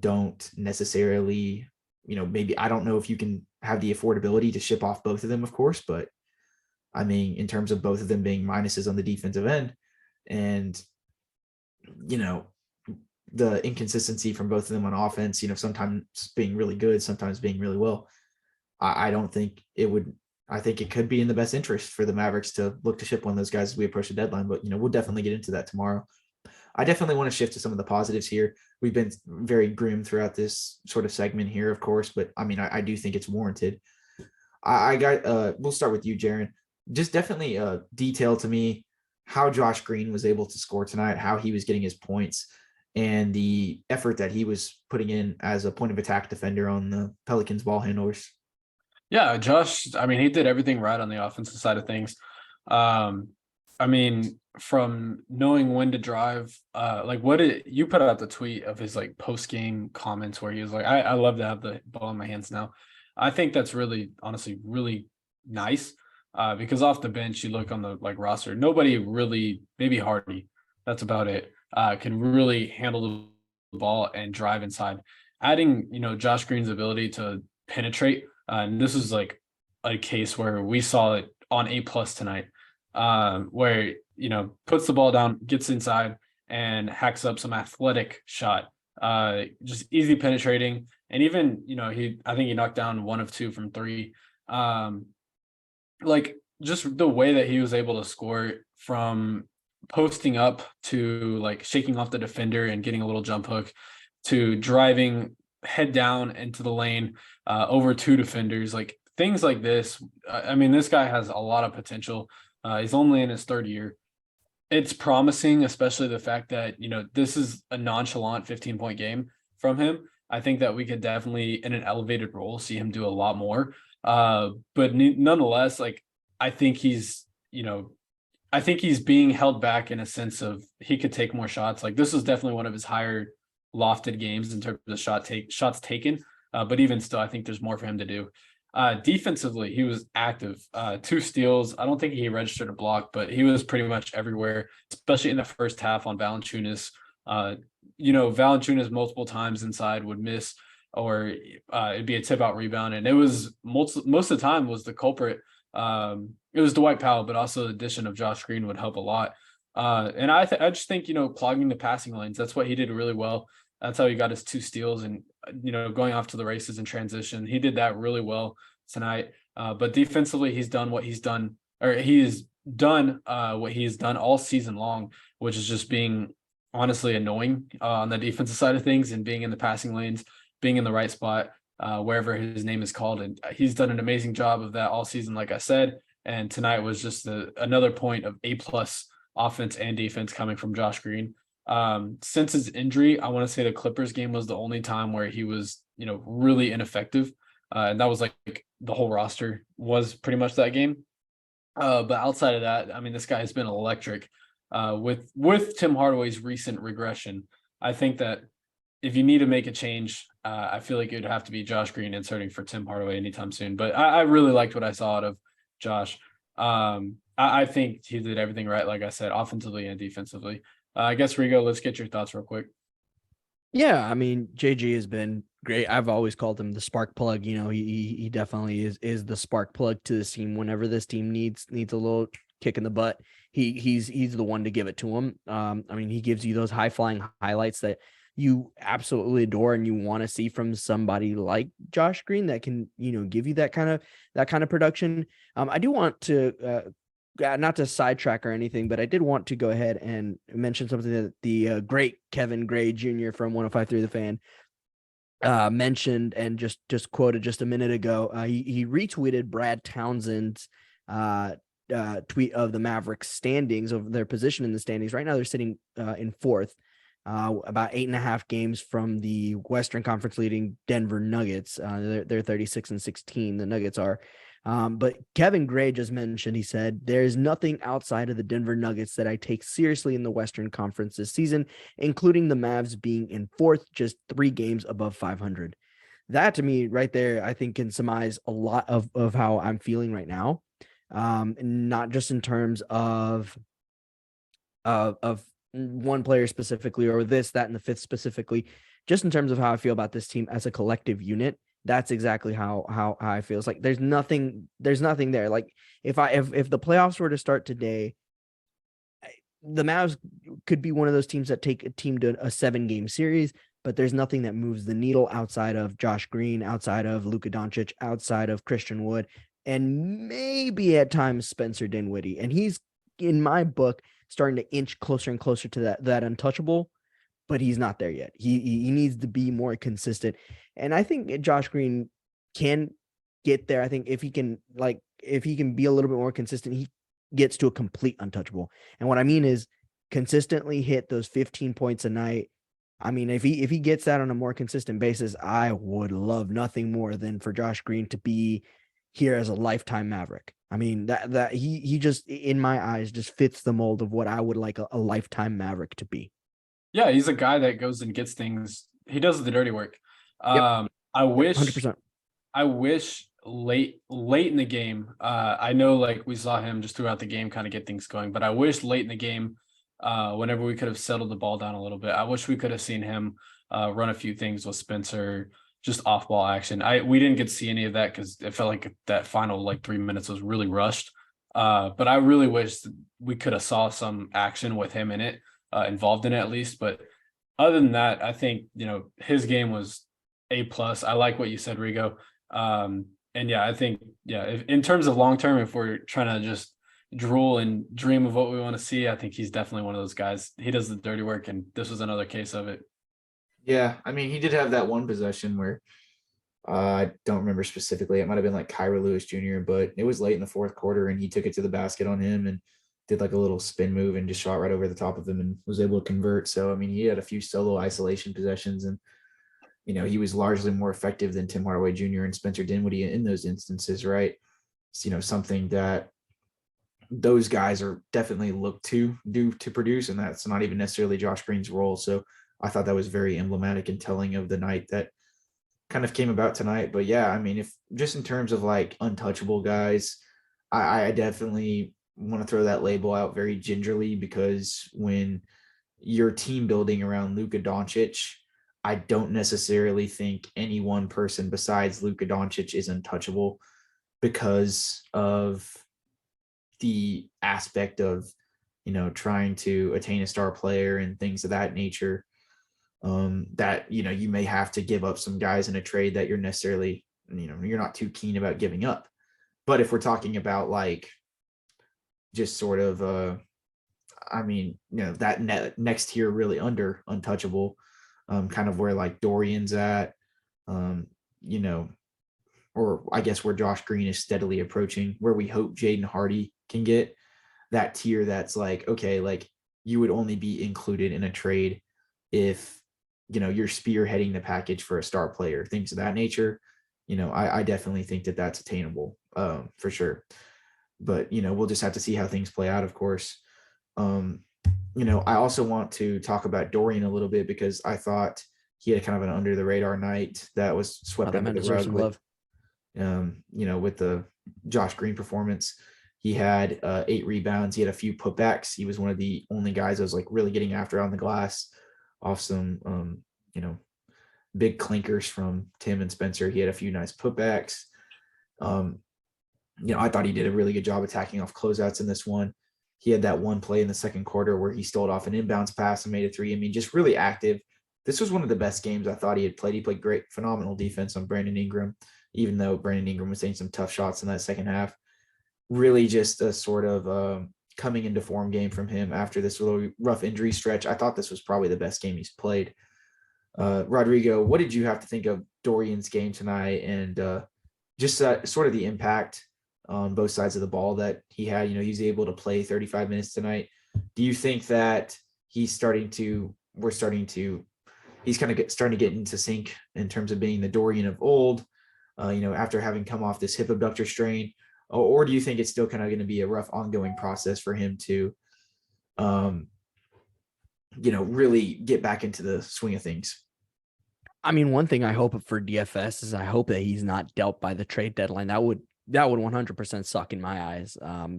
don't necessarily, maybe, I don't know if you can have the affordability to ship off both of them, of course, but I mean, in terms of both of them being minuses on the defensive end, and, you know, the inconsistency from both of them on offense, you know, sometimes being really good, sometimes being really well. I don't think it would. I think it could be in the best interest for the Mavericks to look to ship one of those guys as we approach the deadline. But, you know, we'll definitely get into that tomorrow. I definitely want to shift to some of the positives here. We've been very grim throughout this sort of segment here, of course, but I mean, I do think it's warranted. We'll start with you, Jaren. Just definitely detail to me how Josh Green was able to score tonight, how he was getting his points, and the effort that he was putting in as a point of attack defender on the Pelicans ball handlers. Yeah, Josh, I mean, he did everything right on the offensive side of things. I mean, from knowing when to drive, you put out the tweet of his like post-game comments where he was like, I love to have the ball in my hands now. I think that's really, honestly, really nice. Because off the bench, you look on the like roster, nobody really, maybe Hardy, that's about it, can really handle the ball and drive inside. Adding, you know, Josh Green's ability to penetrate, and this is like a case where we saw it on A+ tonight, where, you know, puts the ball down, gets inside, and hacks up some athletic shot, just easy penetrating, and even, you know, I think he knocked down 1 of 2 from 3. Like just the way that he was able to score from posting up to like shaking off the defender and getting a little jump hook to driving head down into the lane, over 2 defenders, like things like this. I mean, this guy has a lot of potential. He's only in his 3rd year. It's promising, especially the fact that, you know, this is a nonchalant 15-point game from him. I think that we could definitely, in an elevated role, see him do a lot more. But nonetheless, like, I think he's being held back in a sense of he could take more shots. Like, this is definitely one of his higher lofted games in terms of shots taken. But even still, I think there's more for him to do. Defensively, he was active. 2 steals. I don't think he registered a block, but he was pretty much everywhere, especially in the first half on Valanciunas. Valanciunas multiple times inside would miss, or it'd be a tip out rebound, and it was most of the time was the culprit. It was Dwight Powell, but also the addition of Josh Green would help a lot. And I just think, you know, clogging the passing lanes, that's what he did really well. That's how he got his 2 steals, and, you know, going off to the races in transition. He did that really well tonight. But defensively, he's done what he's done, or he's done what he's done all season long, which is just being honestly annoying on the defensive side of things and being in the passing lanes, being in the right spot wherever his name is called. And he's done an amazing job of that all season, like I said. And tonight was just another point of A+ offense and defense coming from Josh Green. Since his injury, I want to say the Clippers game was the only time where he was, you know, really ineffective. And that was like the whole roster was pretty much that game. But outside of that, I mean, this guy has been electric. With Tim Hardaway's recent regression, I think that if you need to make a change, I feel like it would have to be Josh Green inserting for Tim Hardaway anytime soon. But I really liked what I saw out of Josh. I think he did everything right, like I said, offensively and defensively. I guess, Rigo, let's get your thoughts real quick. Yeah, I mean, JG has been great. I've always called him the spark plug. You know, he definitely is the spark plug to this team. Whenever this team needs a little kick in the butt, he's the one to give it to him. I mean, he gives you those high flying highlights that you absolutely adore and you want to see from somebody like Josh Green that can, you know, give you that kind of production. I do want to not to sidetrack or anything, but I did want to go ahead and mention something that the great Kevin Gray Jr. from 105.3 The Fan mentioned and just quoted just a minute ago. He retweeted Brad Townsend's tweet of the Mavericks standings, of their position in the standings. Right now they're sitting in 4th, about 8.5 games from the Western Conference leading Denver Nuggets. They're 36-16. The Nuggets are. But Kevin Gray just mentioned, he said, there's nothing outside of the Denver Nuggets that I take seriously in the Western Conference this season, including the Mavs being in 4th, just 3 games above 500. That to me right there, I think can surmise a lot of how I'm feeling right now. Not just in terms of one player specifically, or this, that, and the 5th specifically, just in terms of how I feel about this team as a collective unit. That's exactly how I feel. It's like there's nothing there. Like if the playoffs were to start today, the Mavs could be one of those teams that take a team to a 7-game series, but there's nothing that moves the needle outside of Josh Green, outside of Luka Doncic, outside of Christian Wood, and maybe at times Spencer Dinwiddie. And he's, in my book, starting to inch closer and closer to that untouchable, but he's not there yet. He needs to be more consistent. And I think Josh Green can get there. I think if he can be a little bit more consistent, he gets to a complete untouchable. And what I mean is consistently hit those 15 points a night. I mean, if he gets that on a more consistent basis, I would love nothing more than for Josh Green to be here as a lifetime Maverick. I mean, that he just, in my eyes, just fits the mold of what I would like a lifetime Maverick to be. Yeah, he's a guy that goes and gets things. He does the dirty work. Yep. I wish 100%. I wish late in the game. I know like we saw him just throughout the game kind of get things going, but I wish late in the game, whenever we could have settled the ball down a little bit, I wish we could have seen him run a few things with Spencer, just off ball action. We didn't get to see any of that because it felt like that final like 3 minutes was really rushed. But I really wish we could have saw some action with him in it, involved in it at least. But other than that, I think, his game was A+. I like what you said, Rigo. And yeah, I think, if, in terms of long term, if we're trying to just drool and dream of what we want to see, I think he's definitely one of those guys. He does the dirty work, and this was another case of it. Yeah, I mean, he did have that one possession where I don't remember specifically. It might have been like Kyra Lewis Jr., but it was late in the fourth quarter, and he took it to the basket on him and did like a little spin move and just shot right over the top of him and was able to convert. So, I mean, he had a few solo isolation possessions, and he was largely more effective than Tim Hardaway Jr. and Spencer Dinwiddie in those instances, right? It's, something that those guys are definitely looked to do to produce, and that's not even necessarily Josh Green's role. So I thought that was very emblematic and telling of the night that kind of came about tonight. But yeah, I mean, if just in terms of like untouchable guys, I definitely want to throw that label out very gingerly, because when you're team building around Luka Doncic, I don't necessarily think any one person besides Luka Doncic is untouchable because of the aspect of, trying to attain a star player and things of that nature. That, you may have to give up some guys in a trade that you're necessarily, you're not too keen about giving up. But if we're talking about like just sort of, that next tier really under untouchable, kind of where like Dorian's at, or I guess where Josh Green is steadily approaching, where we hope Jaden Hardy can get, that tier that's like, okay, like you would only be included in a trade if, you're spearheading the package for a star player, things of that nature. I definitely think that that's attainable, for sure. But, we'll just have to see how things play out, of course. I also want to talk about Dorian a little bit, because I thought he had kind of an under the radar night that was swept under the rug with, with the Josh Green performance. He had 8 rebounds. He had a few putbacks. He was one of the only guys that was like really getting after on the glass off some, big clinkers from Tim and Spencer. He had a few nice putbacks. I thought he did a really good job attacking off closeouts in this one. He had that one play in the second quarter where he stole off an inbounds pass and made a 3. I mean, just really active. This was one of the best games I thought he had played. He played great, phenomenal defense on Brandon Ingram, even though Brandon Ingram was taking some tough shots in that second half. Really just a sort of coming into form game from him after this little rough injury stretch. I thought this was probably the best game he's played. Rodrigo, what did you have to think of Dorian's game tonight, and just sort of the impact on both sides of the ball that he had? He's able to play 35 minutes tonight. Do you think that he's starting to get into sync in terms of being the Dorian of old, after having come off this hip abductor strain? Or do you think it's still kind of going to be a rough ongoing process for him to, really get back into the swing of things? I mean, one thing I hope for DFS is I hope that he's not dealt by the trade deadline. That would that would 100% suck in my eyes.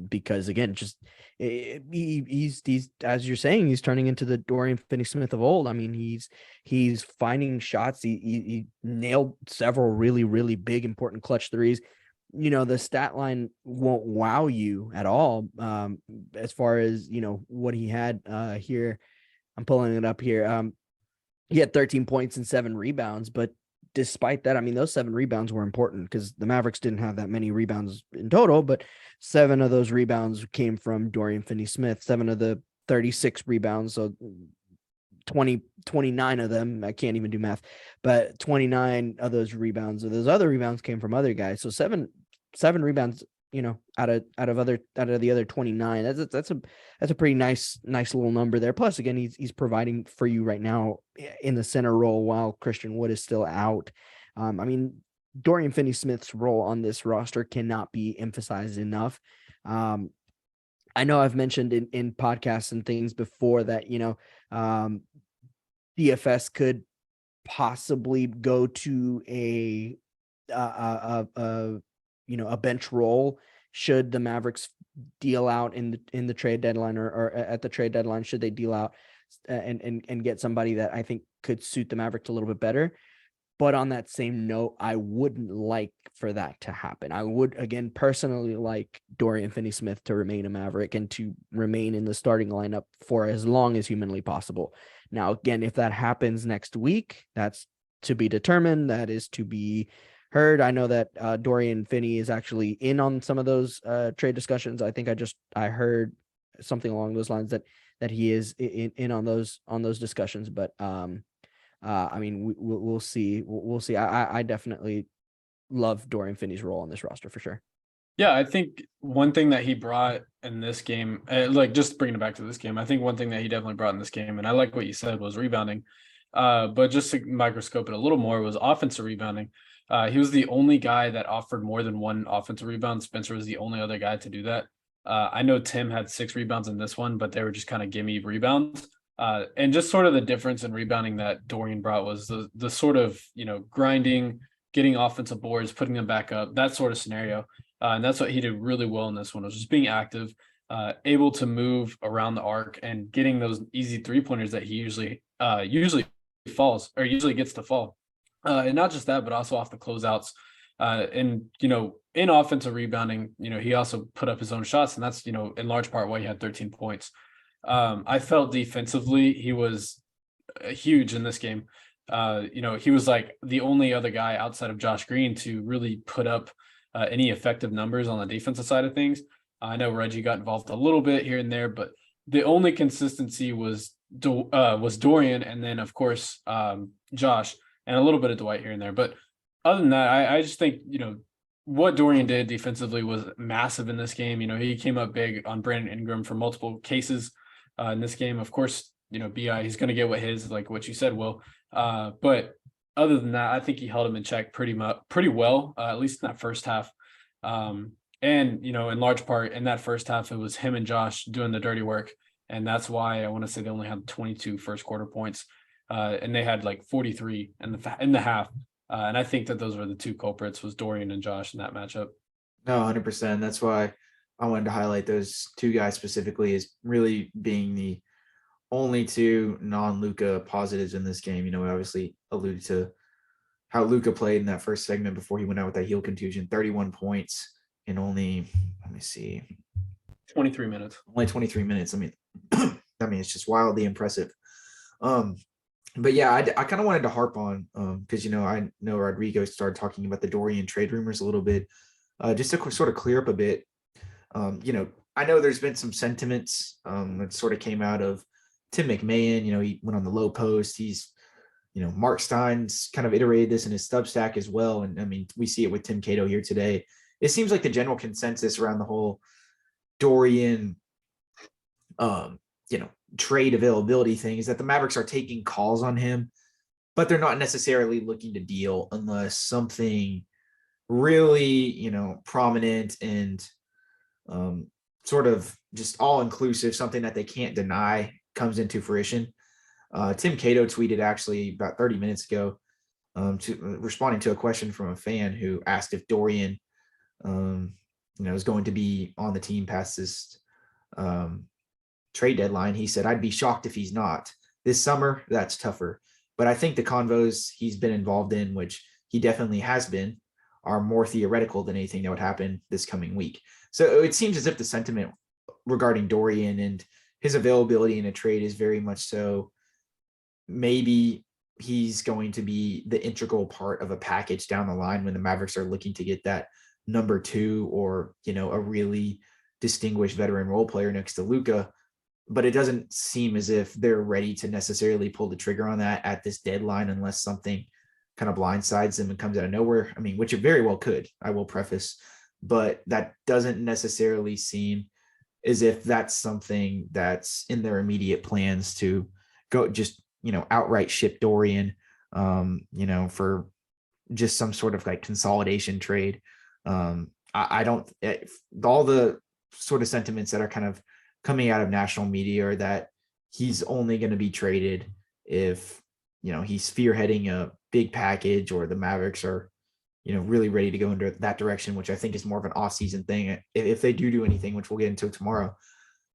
Because again, just he's as you're saying, he's turning into the Dorian Finney-Smith of old. I mean, he's finding shots. He nailed several really, really big, important clutch threes. The stat line won't wow you at all. As far as, what he had here, I'm pulling it up here. He had 13 points and 7 rebounds, but despite that, I mean, those 7 rebounds were important because the Mavericks didn't have that many rebounds in total, but 7 of those rebounds came from Dorian Finney-Smith, 7 of the 36 rebounds. So 29 of them, I can't even do math, but 29 of those rebounds, or those other rebounds, came from other guys. So seven rebounds, out of the other 29. That's a pretty nice little number there. Plus, again, he's providing for you right now in the center role while Christian Wood is still out. I mean, Dorian Finney-Smith's role on this roster cannot be emphasized enough. I know I've mentioned in podcasts and things before that, DFS could possibly go to a bench role should the Mavericks deal out in the trade deadline or at the trade deadline, should they deal out and get somebody that I think could suit the Mavericks a little bit better. But on that same note, I wouldn't like for that to happen. I would, again, personally like Dorian Finney-Smith to remain a Maverick and to remain in the starting lineup for as long as humanly possible. Now, again, if that happens next week, that's to be determined. That is to be heard. I know that Dorian Finney is actually in on some of those trade discussions. I think I heard something along those lines that he is in on those discussions. But I mean, we'll see. We'll see. I definitely love Dorian Finney's role on this roster for sure. Yeah, I think one thing that he brought in this game, just bringing it back to this game, I think one thing that he definitely brought in this game, and I like what you said, was rebounding. But just to microscope it a little more, was offensive rebounding. He was the only guy that offered more than one offensive rebound. Spencer was the only other guy to do that. I know Tim had 6 rebounds in this one, but they were just kind of gimme rebounds. And just sort of the difference in rebounding that Dorian brought was the sort of, grinding, getting offensive boards, putting them back up, that sort of scenario. And that's what he did really well in this one, was just being active, able to move around the arc and getting those easy 3-pointers that he usually gets to fall. And not just that, but also off the closeouts. And, in offensive rebounding, he also put up his own shots, and that's, in large part why he had 13 points. I felt defensively he was huge in this game. He was like the only other guy outside of Josh Green to really put up any effective numbers on the defensive side of things. I know Reggie got involved a little bit here and there, but the only consistency was Dorian, and then of course Josh, and a little bit of Dwight here and there. But other than that, I just think what Dorian did defensively was massive in this game. He came up big on Brandon Ingram for multiple cases in this game. Of course, BI, he's going to get like what you said, Will. But other than that, I think he held him in check pretty well, at least in that first half. And, in large part in that first half, it was him and Josh doing the dirty work. And that's why I want to say they only had 22 first quarter points. And they had like 43 in the half. And I think that those were the two culprits, was Dorian and Josh in that matchup. No, 100%. That's why I wanted to highlight those two guys specifically as really being the only two non-Luka positives in this game. We obviously alluded to how Luka played in that first segment before he went out with that heel contusion, 31 points in only, 23 minutes. Only 23 minutes. It's just wildly impressive. But yeah, I kind of wanted to harp on, because, I know Rodrigo started talking about the Dorian trade rumors a little bit, just to sort of clear up a bit. I know there's been some sentiments that sort of came out of Tim McMahon. He went on the low post. He's, Mark Stein's kind of iterated this in his Substack as well. And we see it with Tim Cato here today. It seems like the general consensus around the whole Dorian, trade availability thing is that the Mavericks are taking calls on him, but they're not necessarily looking to deal unless something really, prominent and sort of just all inclusive, something that they can't deny comes into fruition. Tim Cato tweeted actually about 30 minutes ago, responding to a question from a fan who asked if Dorian is going to be on the team past this trade deadline. He said, I'd be shocked if he's not. This summer, that's tougher. But I think the convos he's been involved in, which he definitely has been, are more theoretical than anything that would happen this coming week. So it seems as if the sentiment regarding Dorian and his availability in a trade is very much so maybe he's going to be the integral part of a package down the line when the Mavericks are looking to get that number 2 or, a really distinguished veteran role player next to Luka. But it doesn't seem as if they're ready to necessarily pull the trigger on that at this deadline unless something kind of blindsides them and comes out of nowhere. I mean, which it very well could, I will preface, but that doesn't necessarily seem as if that's something that's in their immediate plans to go just, outright ship Dorian, for just some sort of like consolidation trade. I don't, all the sort of sentiments that are kind of coming out of national media are that he's only going to be traded if, he's spearheading a big package or the Mavericks are, really ready to go into that direction, which I think is more of an off-season thing. If they do anything, which we'll get into tomorrow,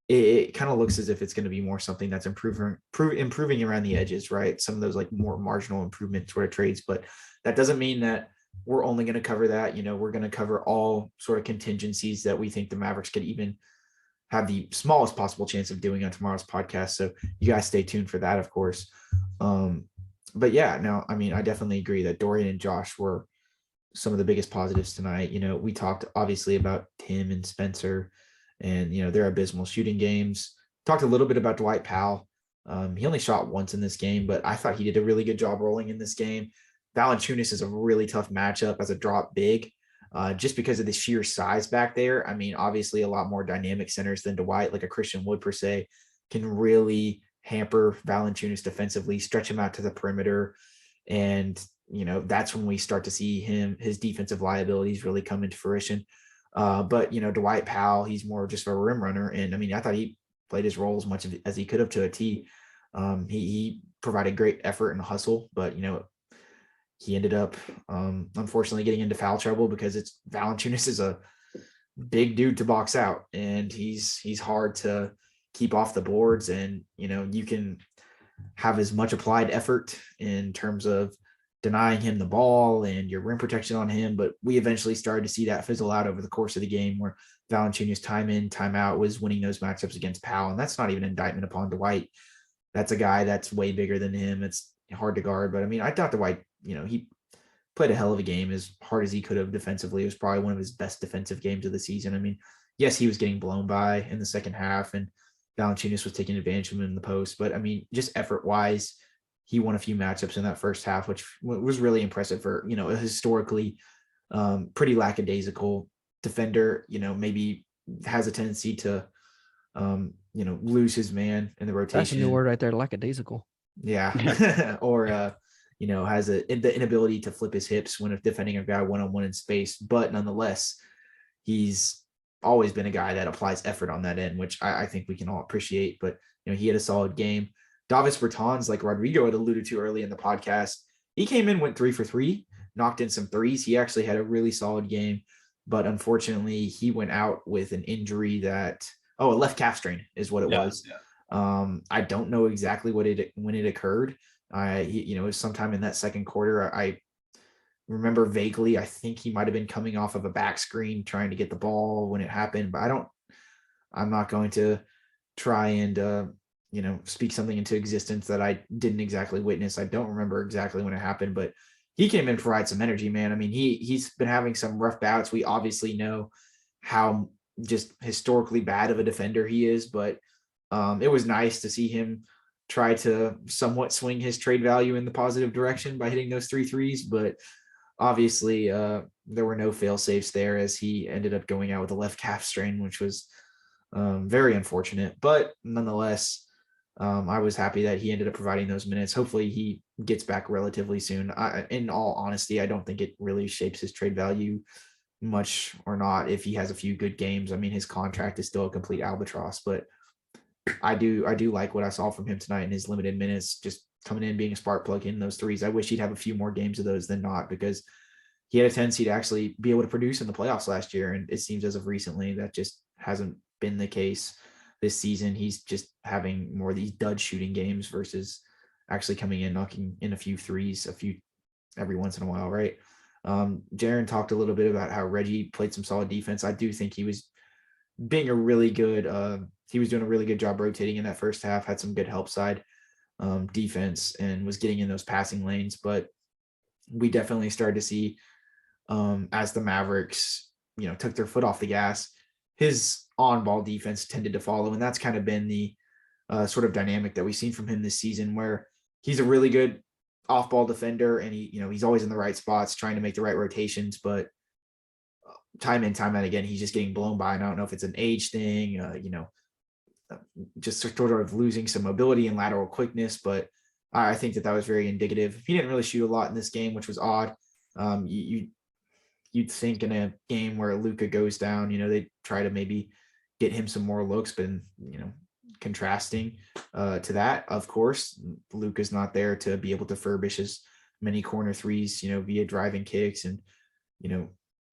it kind of looks as if it's going to be more something that's improving around the edges, right? Some of those like more marginal improvement sort of trades, but that doesn't mean that we're only going to cover that. We're going to cover all sort of contingencies that we think the Mavericks could even have the smallest possible chance of doing on tomorrow's podcast. So you guys stay tuned for that, of course. But yeah, no, I mean, I definitely agree that Dorian and Josh were some of the biggest positives tonight. We talked obviously about Tim and Spencer and, their abysmal shooting games. Talked a little bit about Dwight Powell. He only shot once in this game, but I thought he did a really good job rolling in this game. Valanciunas is a really tough matchup as a drop big, just because of the sheer size back there. I mean, obviously a lot more dynamic centers than Dwight, like a Christian Wood per se, can really hamper Valanciunas defensively, stretch him out to the perimeter. And, that's when we start to see his defensive liabilities really come into fruition. But, Dwight Powell, he's more just a rim runner. And I mean, I thought he played his role as much as he could have to a T. He provided great effort and hustle, but, he ended up, unfortunately, getting into foul trouble because Valanciunas is a big dude to box out, and he's hard to keep off the boards. And, you can have as much applied effort in terms of denying him the ball and your rim protection on him. But we eventually started to see that fizzle out over the course of the game where Valanciunas time in, time out was winning those matchups against Powell. And that's not even an indictment upon Dwight. That's a guy that's way bigger than him. It's hard to guard. But I mean, I thought Dwight, he played a hell of a game as hard as he could have defensively. It was probably one of his best defensive games of the season. I mean, yes, he was getting blown by in the second half and Valanciunas was taking advantage of him in the post. But I mean, just effort wise, he won a few matchups in that first half, which was really impressive for, a historically pretty lackadaisical defender, maybe has a tendency to, lose his man in the rotation. That's a new word right there, lackadaisical. Yeah. Or, has the inability to flip his hips when defending a guy one-on-one in space. But nonetheless, he's always been a guy that applies effort on that end, which I think we can all appreciate. But, he had a solid game. Davis Bertans, like Rodrigo had alluded to early in the podcast, he came in, went 3 for 3, knocked in some threes. He actually had a really solid game, but unfortunately he went out with an injury that, a left calf strain is what it was. Yeah. I don't know exactly when it occurred. It was sometime in that second quarter. I remember vaguely, I think he might've been coming off of a back screen trying to get the ball when it happened, but I'm not going to try and, speak something into existence that I didn't exactly witness. I don't remember exactly when it happened, but he came in to provide some energy, man. I mean, he's been having some rough bouts. We obviously know how just historically bad of a defender he is, but it was nice to see him try to somewhat swing his trade value in the positive direction by hitting those 3 threes. But obviously there were no fail safes there as he ended up going out with a left calf strain, which was very unfortunate. But nonetheless, I was happy that he ended up providing those minutes. Hopefully he gets back relatively soon. In all honesty, I don't think it really shapes his trade value much or not if he has a few good games. I mean, his contract is still a complete albatross, but I do like what I saw from him tonight in his limited minutes, just coming in, being a spark plug in those threes. I wish he'd have a few more games of those than not, because he had a tendency to actually be able to produce in the playoffs last year. And it seems as of recently that just hasn't been the case this season. He's just having more of these dud shooting games versus actually coming in, knocking in a few threes, every once in a while, right? Jaren talked a little bit about how Reggie played some solid defense. I do think he was being a really good, he was doing a really good job rotating in that first half, had some good help side defense and was getting in those passing lanes. But we definitely started to see as the Mavericks, took their foot off the gas, his on-ball defense tended to follow. And that's kind of been the sort of dynamic that we've seen from him this season, where he's a really good off-ball defender and he's always in the right spots trying to make the right rotations, but time in, time out again, he's just getting blown by. And I don't know if it's an age thing, just sort of losing some mobility and lateral quickness, but I think that was very indicative. He didn't really shoot a lot in this game, which was odd. You'd think in a game where Luka goes down, they try to maybe get him some more looks, but contrasting to that, of course, Luka's not there to be able to furbish as many corner threes, via driving kicks and,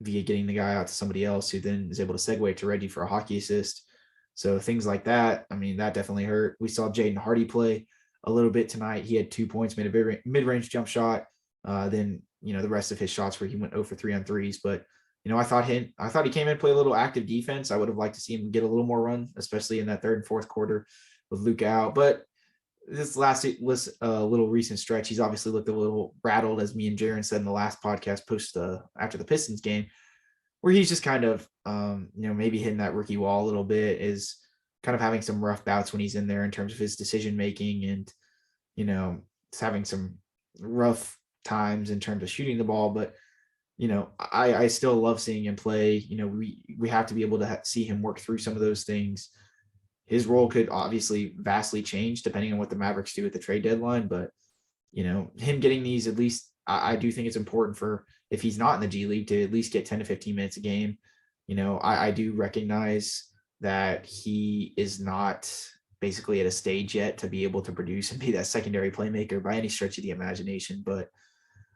via getting the guy out to somebody else who then is able to segue to Reggie for a hockey assist. So things like that, that definitely hurt. We saw Jaden Hardy play a little bit tonight. He had 2 points, made a mid-range jump shot. Then, the rest of his shots where he went 0 for 3 on threes. But, I thought he came in and played a little active defense. I would have liked to see him get a little more run, especially in that third and fourth quarter with Luka out. But this last little recent stretch, he's obviously looked a little rattled, as me and Jaren said in the last podcast after the Pistons game, where he's just kind of, maybe hitting that rookie wall a little bit, is kind of having some rough bouts when he's in there in terms of his decision-making and, it's having some rough times in terms of shooting the ball. But, I still love seeing him play. We have to be able to see him work through some of those things. His role could obviously vastly change depending on what the Mavericks do at the trade deadline. But, him getting these, at least I do think it's important for, if he's not in the G League, to at least get 10 to 15 minutes a game. I do recognize that he is not basically at a stage yet to be able to produce and be that secondary playmaker by any stretch of the imagination. But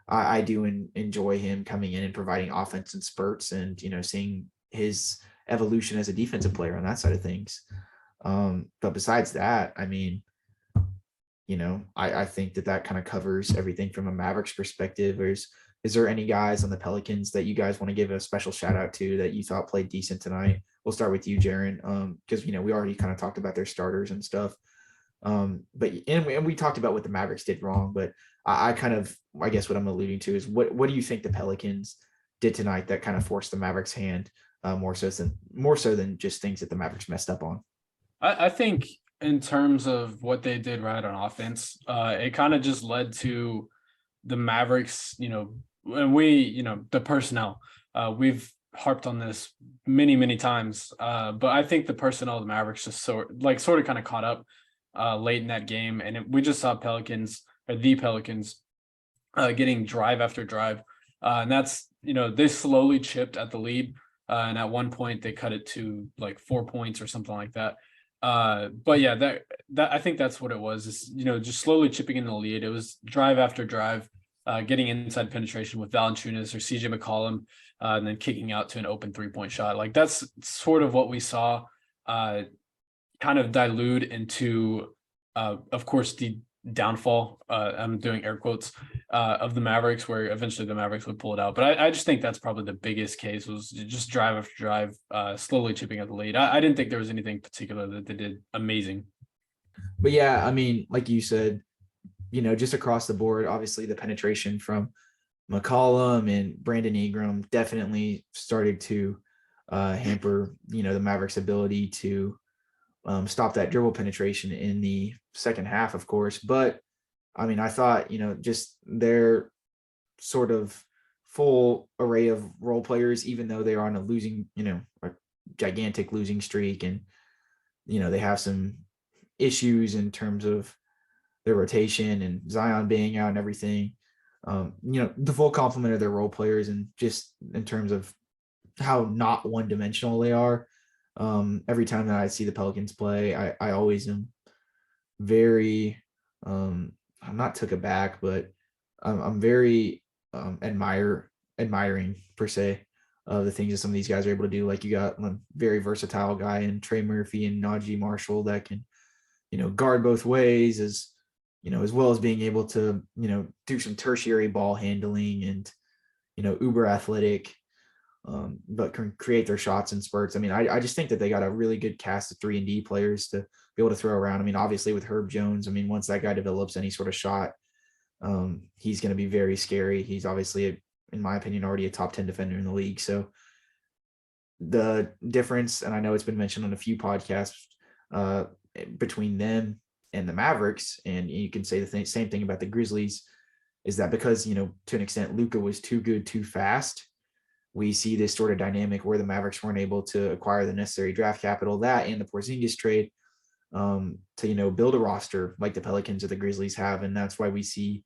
I do enjoy him coming in and providing offense in spurts and, seeing his evolution as a defensive player on that side of things. But besides that, I think that kind of covers everything from a Mavericks perspective. Is there any guys on the Pelicans that you guys want to give a special shout out to that you thought played decent tonight? We'll start with you, Jaren, because, we already kind of talked about their starters and stuff. But we talked about what the Mavericks did wrong, but I guess what I'm alluding to is what do you think the Pelicans did tonight that kind of forced the Mavericks' hand more so than just things that the Mavericks messed up on? I think in terms of what they did right on offense, it kind of just led to the Mavericks, and the personnel. We've harped on this many times, but I think the personnel of the Mavericks just sort of kind of caught up late in that game, and we just saw the Pelicans getting drive after drive, and that's they slowly chipped at the lead, and at one point they cut it to like 4 points or something like that. But yeah, that I think that's what it was. Is just slowly chipping in the lead. It was drive after drive, getting inside penetration with Valanciunas or CJ McCollum, and then kicking out to an open 3-point shot. Like that's sort of what we saw, kind of dilute into, of course, the downfall. I'm doing air quotes of the Mavericks, where eventually the Mavericks would pull it out. But I just think that's probably the biggest case, was just drive after drive, slowly chipping at the lead. I didn't think there was anything particular that they did amazing. But yeah, like you said, just across the board, obviously the penetration from McCollum and Brandon Ingram definitely started to hamper, the Mavericks' ability to stop that dribble penetration in the second half, of course. But I thought, just their sort of full array of role players, even though they are on a losing, a gigantic losing streak, and, they have some issues in terms of their rotation and Zion being out and everything, the full complement of their role players, and just in terms of how not one-dimensional they are. Every time that I see the Pelicans play, I always am very, I'm not took aback, but I'm very admire admiring per se of the things that some of these guys are able to do. Like you got a very versatile guy in Trey Murphy and Najee Marshall that can, guard both ways as well as being able to, do some tertiary ball handling and, uber athletic, but can create their shots in spurts. I mean, I just think that they got a really good cast of 3-and-D players to be able to throw around. I mean, obviously with Herb Jones, I mean, once that guy develops any sort of shot, he's going to be very scary. He's obviously, in my opinion, already a top 10 defender in the league. So the difference, and I know it's been mentioned on a few podcasts, between them and the Mavericks, and you can say the same thing about the Grizzlies, is that because, to an extent, Luka was too good too fast, we see this sort of dynamic where the Mavericks weren't able to acquire the necessary draft capital, that and the Porzingis trade, to, build a roster like the Pelicans or the Grizzlies have. And that's why we see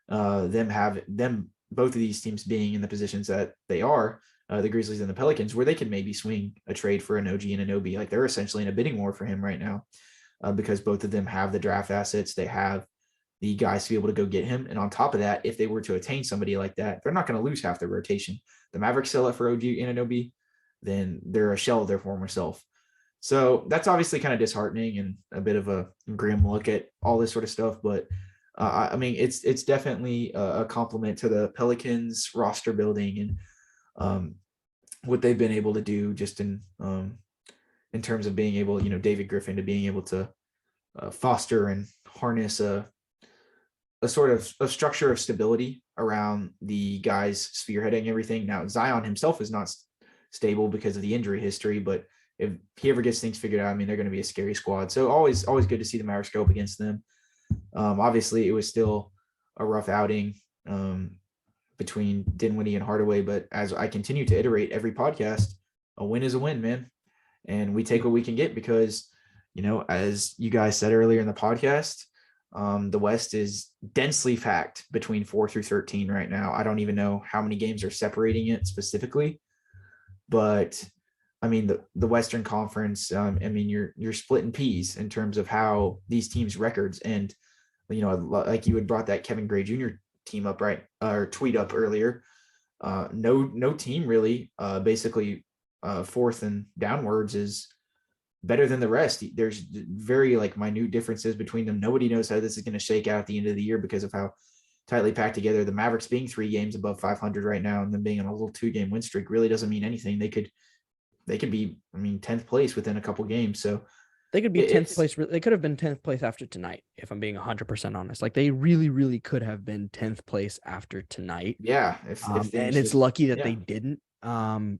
both of these teams being in the positions that they are, the Grizzlies and the Pelicans, where they could maybe swing a trade for an OG and an OB. Like they're essentially in a bidding war for him right now, because both of them have the draft assets. They have the guys to be able to go get him. And on top of that, if they were to attain somebody like that, they're not going to lose half their rotation. The Mavericks sell it for OG and an OB, then they're a shell of their former self. So that's obviously kind of disheartening and a bit of a grim look at all this sort of stuff. But I mean, it's definitely a compliment to the Pelicans roster building and what they've been able to do just in terms of being able, David Griffin to being able to foster and harness a sort of a structure of stability around the guys spearheading everything. Now, Zion himself is not stable because of the injury history, but if he ever gets things figured out, I mean, they're going to be a scary squad. So always good to see the Mavericks go up against them. Obviously, it was still a rough outing between Dinwiddie and Hardaway, but as I continue to iterate every podcast, a win is a win, man. And we take what we can get because, as you guys said earlier in the podcast, the West is densely packed between 4 through 13 right now. I don't even know how many games are separating it specifically, but I mean, the Western Conference, I mean, you're splitting peas in terms of how these teams' records, and, like you had brought that Kevin Gray Jr. team up, right, or tweet up earlier. No team really, basically fourth and downwards is better than the rest. There's very minute differences between them. Nobody knows how this is going to shake out at the end of the year because of how tightly packed together. The Mavericks being 3 games above 500 right now and then being on a little 2-game win streak really doesn't mean anything. They could be, 10th place within a couple games. So they could be 10th place. They could have been 10th place after tonight, if I'm being 100% honest. Like they really, really could have been 10th place after tonight. Yeah. And it's lucky that they didn't. I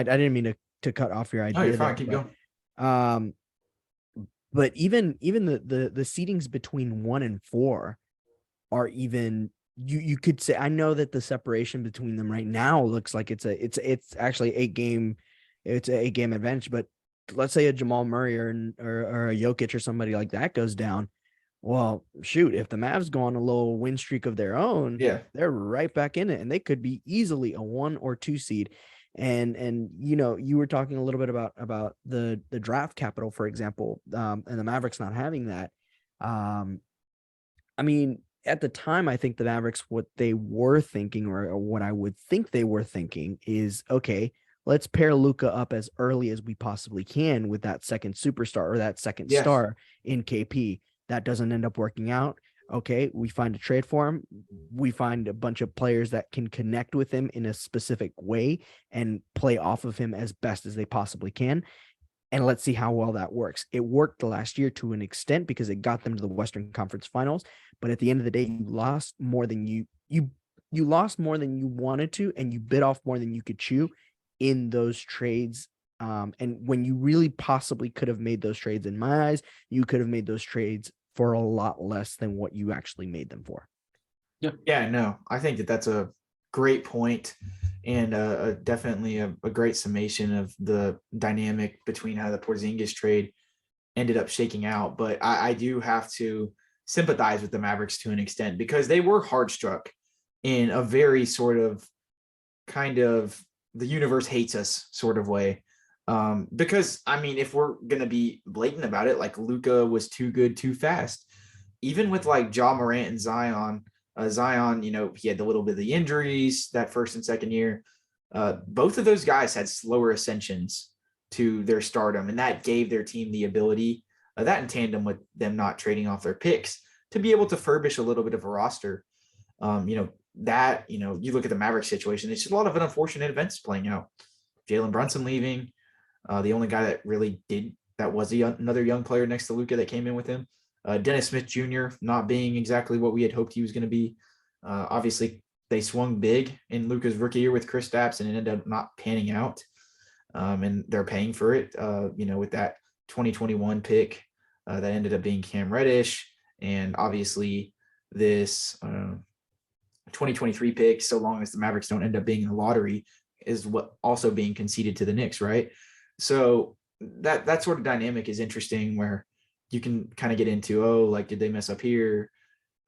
didn't mean to cut off your idea. No, you're fine. Keep going. But even the seedings between 1 and 4 are even. You could say, I know that the separation between them right now looks like it's actually 8-game, it's an 8-game advantage. But let's say a Jamal Murray or a Jokic or somebody like that goes down. Well, shoot, if the Mavs go on a little win streak of their own, they're right back in it, and they could be easily a 1 or 2 seed. And you were talking a little bit about the draft capital, for example, and the Mavericks not having that. I mean, at the time, I think the Mavericks, what they were thinking, or what I would think they were thinking, is, okay, let's pair Luka up as early as we possibly can with that second superstar or that second star in KP. That doesn't end up working out. Okay, we find a trade for him. We find a bunch of players that can connect with him in a specific way and play off of him as best as they possibly can. And let's see how well that works. It worked last year to an extent because it got them to the Western Conference Finals. But at the end of the day, you lost more than you lost more than you wanted to, and you bit off more than you could chew in those trades. And when you really possibly could have made those trades, in my eyes, you could have made those trades for a lot less than what you actually made them for. Yeah, no, I think that's a great point, and definitely a great summation of the dynamic between how the Porzingis trade ended up shaking out. But I do have to sympathize with the Mavericks to an extent because they were hard struck in a very sort of kind of the universe hates us sort of way. Because I mean, if we're going to be blatant about it, like Luka was too good, too fast, even with like Ja Morant and Zion, Zion, he had a little bit of the injuries that first and second year. Both of those guys had slower ascensions to their stardom, and that gave their team the ability, that in tandem with them not trading off their picks, to be able to furbish a little bit of a roster. You look at the Mavericks situation, it's just a lot of unfortunate events playing out. Jalen Brunson leaving, the only guy that really did that was another young player next to Luka that came in with him. Dennis Smith Jr. not being exactly what we had hoped he was going to be. Obviously, they swung big in Luka's rookie year with Kristaps, and it ended up not panning out. And they're paying for it, with that 2021 pick that ended up being Cam Reddish, and obviously this 2023 pick, so long as the Mavericks don't end up being in the lottery, is what also being conceded to the Knicks, right? So that sort of dynamic is interesting, where you can kind of get into, did they mess up here?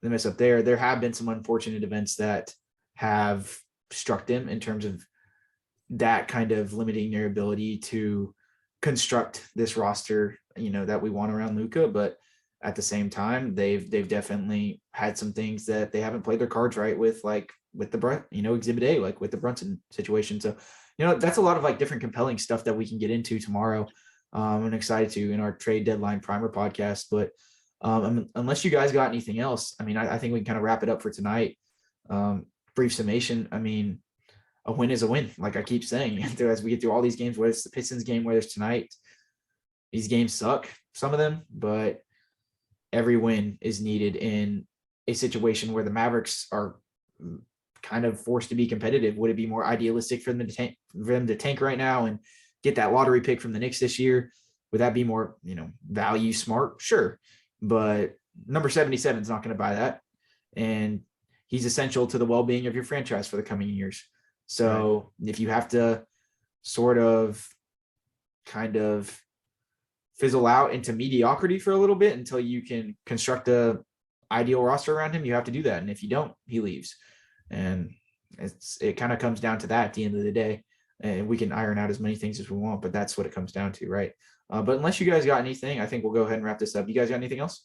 Did they mess up there? There have been some unfortunate events that have struck them in terms of that kind of limiting their ability to construct this roster, that we want around Luka. But at the same time, they've definitely had some things that they haven't played their cards right with, like with the Exhibit A, like with the Brunson situation. So, that's a lot of different compelling stuff that we can get into tomorrow. I'm excited to in our trade deadline primer podcast. But unless you guys got anything else, I think we can kind of wrap it up for tonight. Brief summation. A win is a win, like I keep saying, as we get through all these games, whether it's the Pistons game, whether it's tonight. These games suck, some of them, but every win is needed in a situation where the Mavericks are kind of forced to be competitive. Would it be more idealistic for them to tank right now and get that lottery pick from the Knicks this year? Would that be more, value smart? Sure. But number 77 is not going to buy that. And he's essential to the well-being of your franchise for the coming years. So if you have to sort of kind of fizzle out into mediocrity for a little bit until you can construct a ideal roster around him, you have to do that. And if you don't, he leaves. And it kind of comes down to that at the end of the day. And we can iron out as many things as we want, but that's what it comes down to, right? But unless you guys got anything, I think we'll go ahead and wrap this up. You guys got anything else?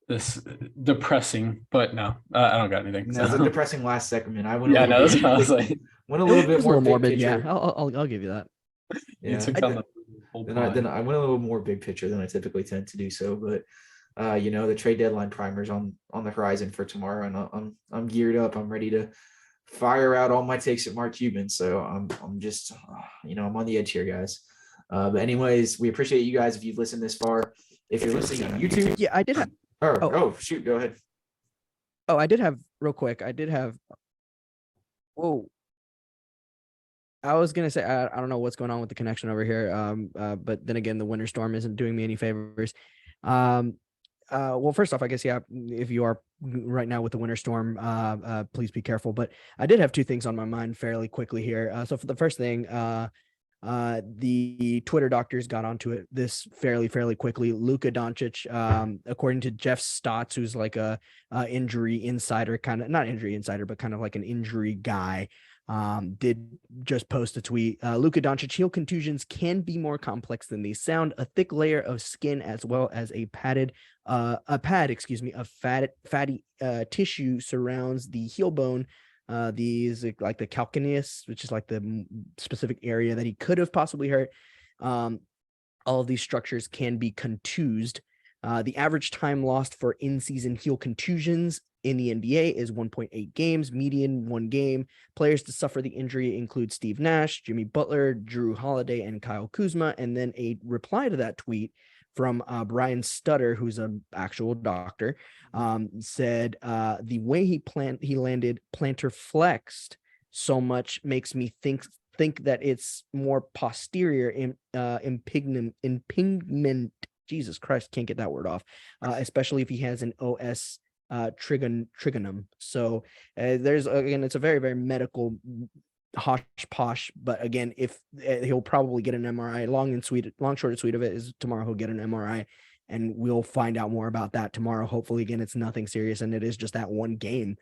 This depressing, but no, I don't got anything. No, So. the depressing last segment. I That's what I was like. Went a little bit more morbid. picture. Yeah, I'll give you that. You took down the whole then I went a little more big picture than I typically tend to do so, but the trade deadline primer's on the horizon for tomorrow, and I'm geared up. I'm ready to fire out all my takes at Mark Cuban. So I'm just I'm on the edge here, guys. But anyways, we appreciate you guys if you've listened this far. If you're listening on YouTube, Yeah, I did have. Shoot, go ahead. Oh, I did have real quick. Whoa. I was gonna say I don't know what's going on with the connection over here. But then again, the winter storm isn't doing me any favors. Well, first off, I guess if you are right now with the winter storm, please be careful. But I did have two things on my mind fairly quickly here. So for the first thing, the Twitter doctors got onto it this fairly quickly. Luka Doncic, according to Jeff Stotts, who's like a injury insider, not injury insider, but kind of like an injury guy, did just post a tweet. Luka Doncic heel contusions can be more complex than they sound. A thick layer of skin as well as a pad of fatty tissue surrounds the heel bone. These like the calcaneus, which is like the specific area that he could have possibly hurt. All of these structures can be contused. The average time lost for in-season heel contusions in the NBA is 1.8 games, median 1 game. Players to suffer the injury include Steve Nash, Jimmy Butler, Drew Holiday, and Kyle Kuzma. And then a reply to that tweet from Brian Stutter, who's an actual doctor, said the way he landed plantar flexed so much makes me think that it's more posterior impingement. Jesus Christ, can't get that word off. Especially if he has an OS trigonum. So there's again, it's a very, very medical hosh posh, but again, if he'll probably get an MRI. Long short and sweet of it is tomorrow he'll get an MRI, and we'll find out more about that tomorrow. Hopefully, again, it's nothing serious, and it is just that one game.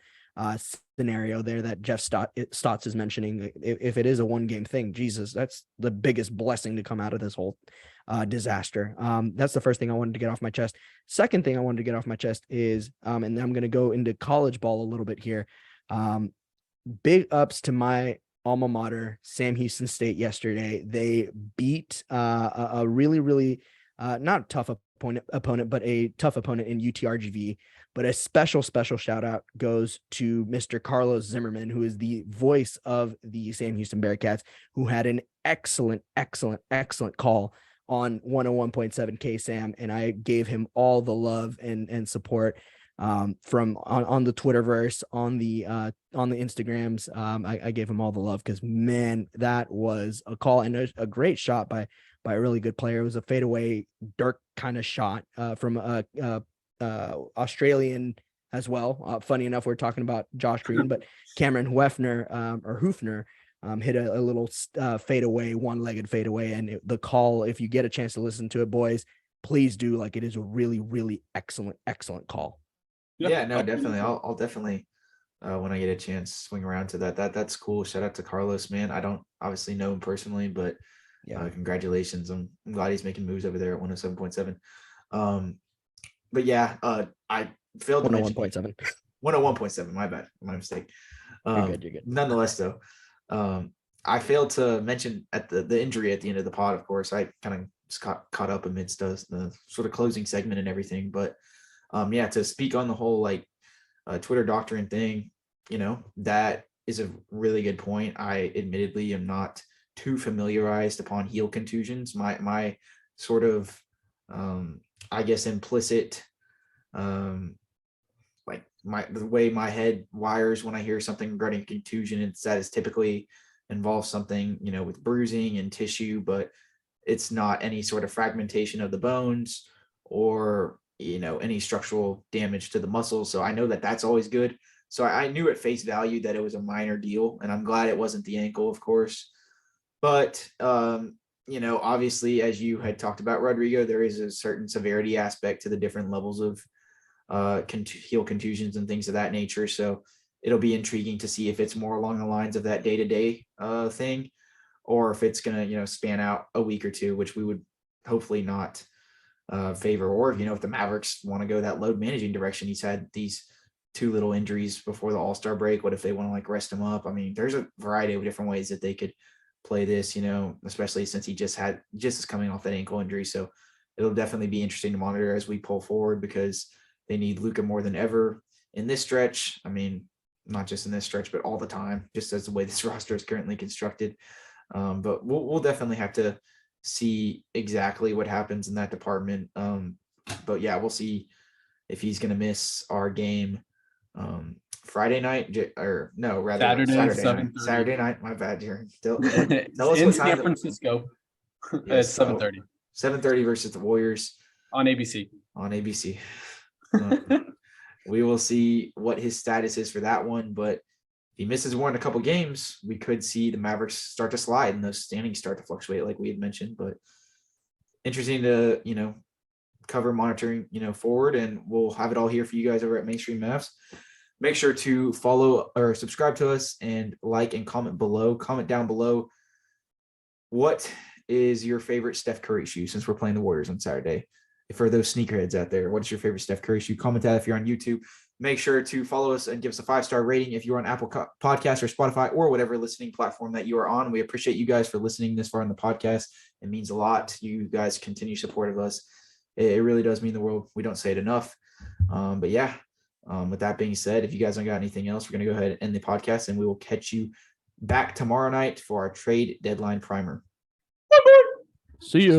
scenario there that Jeff Stotts is mentioning. If it is a 1-game thing, Jesus, that's the biggest blessing to come out of this whole disaster. That's the first thing I wanted to get off my chest. Second thing I wanted to get off my chest is, and I'm going to go into college ball a little bit here. Big ups to my alma mater, Sam Houston State, yesterday. They beat a really, really not tough opponent, but a tough opponent in UTRGV. But a special shout out goes to Mr. Carlos Zimmerman, who is the voice of the Sam Houston Bearcats, who had an excellent call on 101.7 KSAM, and I gave him all the love and support from on the Twitterverse, on the Instagrams. I gave him all the love because, man, that was a call and a great shot by a really good player. It was a fadeaway Dirk kind of shot from Australian as well. Funny enough, we're talking about Josh Green, but Cameron Hoofner hit a little fadeaway, one-legged fadeaway, and the call, if you get a chance to listen to it, boys, please do. Like, it is a really, really excellent call. Yeah, no, definitely. I'll definitely when I get a chance swing around to that. That's cool. Shout out to Carlos, man. I don't obviously know him personally, but congratulations. I'm glad he's making moves over there at 107.7. But yeah, I failed to mention 101.7. 101.7. My bad. My mistake. You're good. Nonetheless, though, I failed to mention at the injury at the end of the pod. Of course, I kind of just caught up amidst the sort of closing segment and everything. But to speak on the whole Twitter doctrine thing, that is a really good point. I admittedly am not too familiarized upon heel contusions. My sort of I guess implicit the way my head wires when I hear something regarding contusion, it's that is typically involves something with bruising and tissue, but it's not any sort of fragmentation of the bones or any structural damage to the muscles. So I know that that's always good. So I knew at face value that it was a minor deal, and I'm glad it wasn't the ankle, of course. But obviously, as you had talked about, Rodrigo, there is a certain severity aspect to the different levels of heel contusions and things of that nature. So it'll be intriguing to see if it's more along the lines of that day-to-day thing, or if it's going to, span out a week or two, which we would hopefully not favor. Or if the Mavericks want to go that load managing direction, he's had these 2 little injuries before the All-Star break. What if they want to rest him up? I mean, there's a variety of different ways that they could play this, especially since he just is coming off that ankle injury. So it'll definitely be interesting to monitor as we pull forward, because they need Luka more than ever in this stretch. I mean, not just in this stretch, but all the time, just as the way this roster is currently constructed. But we'll definitely have to see exactly what happens in that department. But yeah, we'll see if he's going to miss our game Friday night, or no, rather Saturday night. My bad, Jaren. Tell us in what San time. Francisco. Yes, It's 7:30. 7:30 versus the Warriors on ABC. We will see what his status is for that one, but if he misses one in a couple games, we could see the Mavericks start to slide and those standings start to fluctuate, like we had mentioned. But interesting to cover, monitoring forward, and we'll have it all here for you guys over at Mainstream Mavs. Make sure to follow or subscribe to us, and like and comment below. Comment down below, what is your favorite Steph Curry shoe, since we're playing the Warriors on Saturday? For those sneakerheads out there, what is your favorite Steph Curry shoe? Comment that if you're on YouTube. Make sure to follow us and give us a 5-star rating if you're on Apple Podcasts or Spotify or whatever listening platform that you are on. We appreciate you guys for listening this far in the podcast. It means a lot. You guys continue support of us. It really does mean the world. We don't say it enough. But yeah, with that being said, if you guys don't got anything else, we're going to go ahead and end the podcast, and we will catch you back tomorrow night for our trade deadline primer. See you.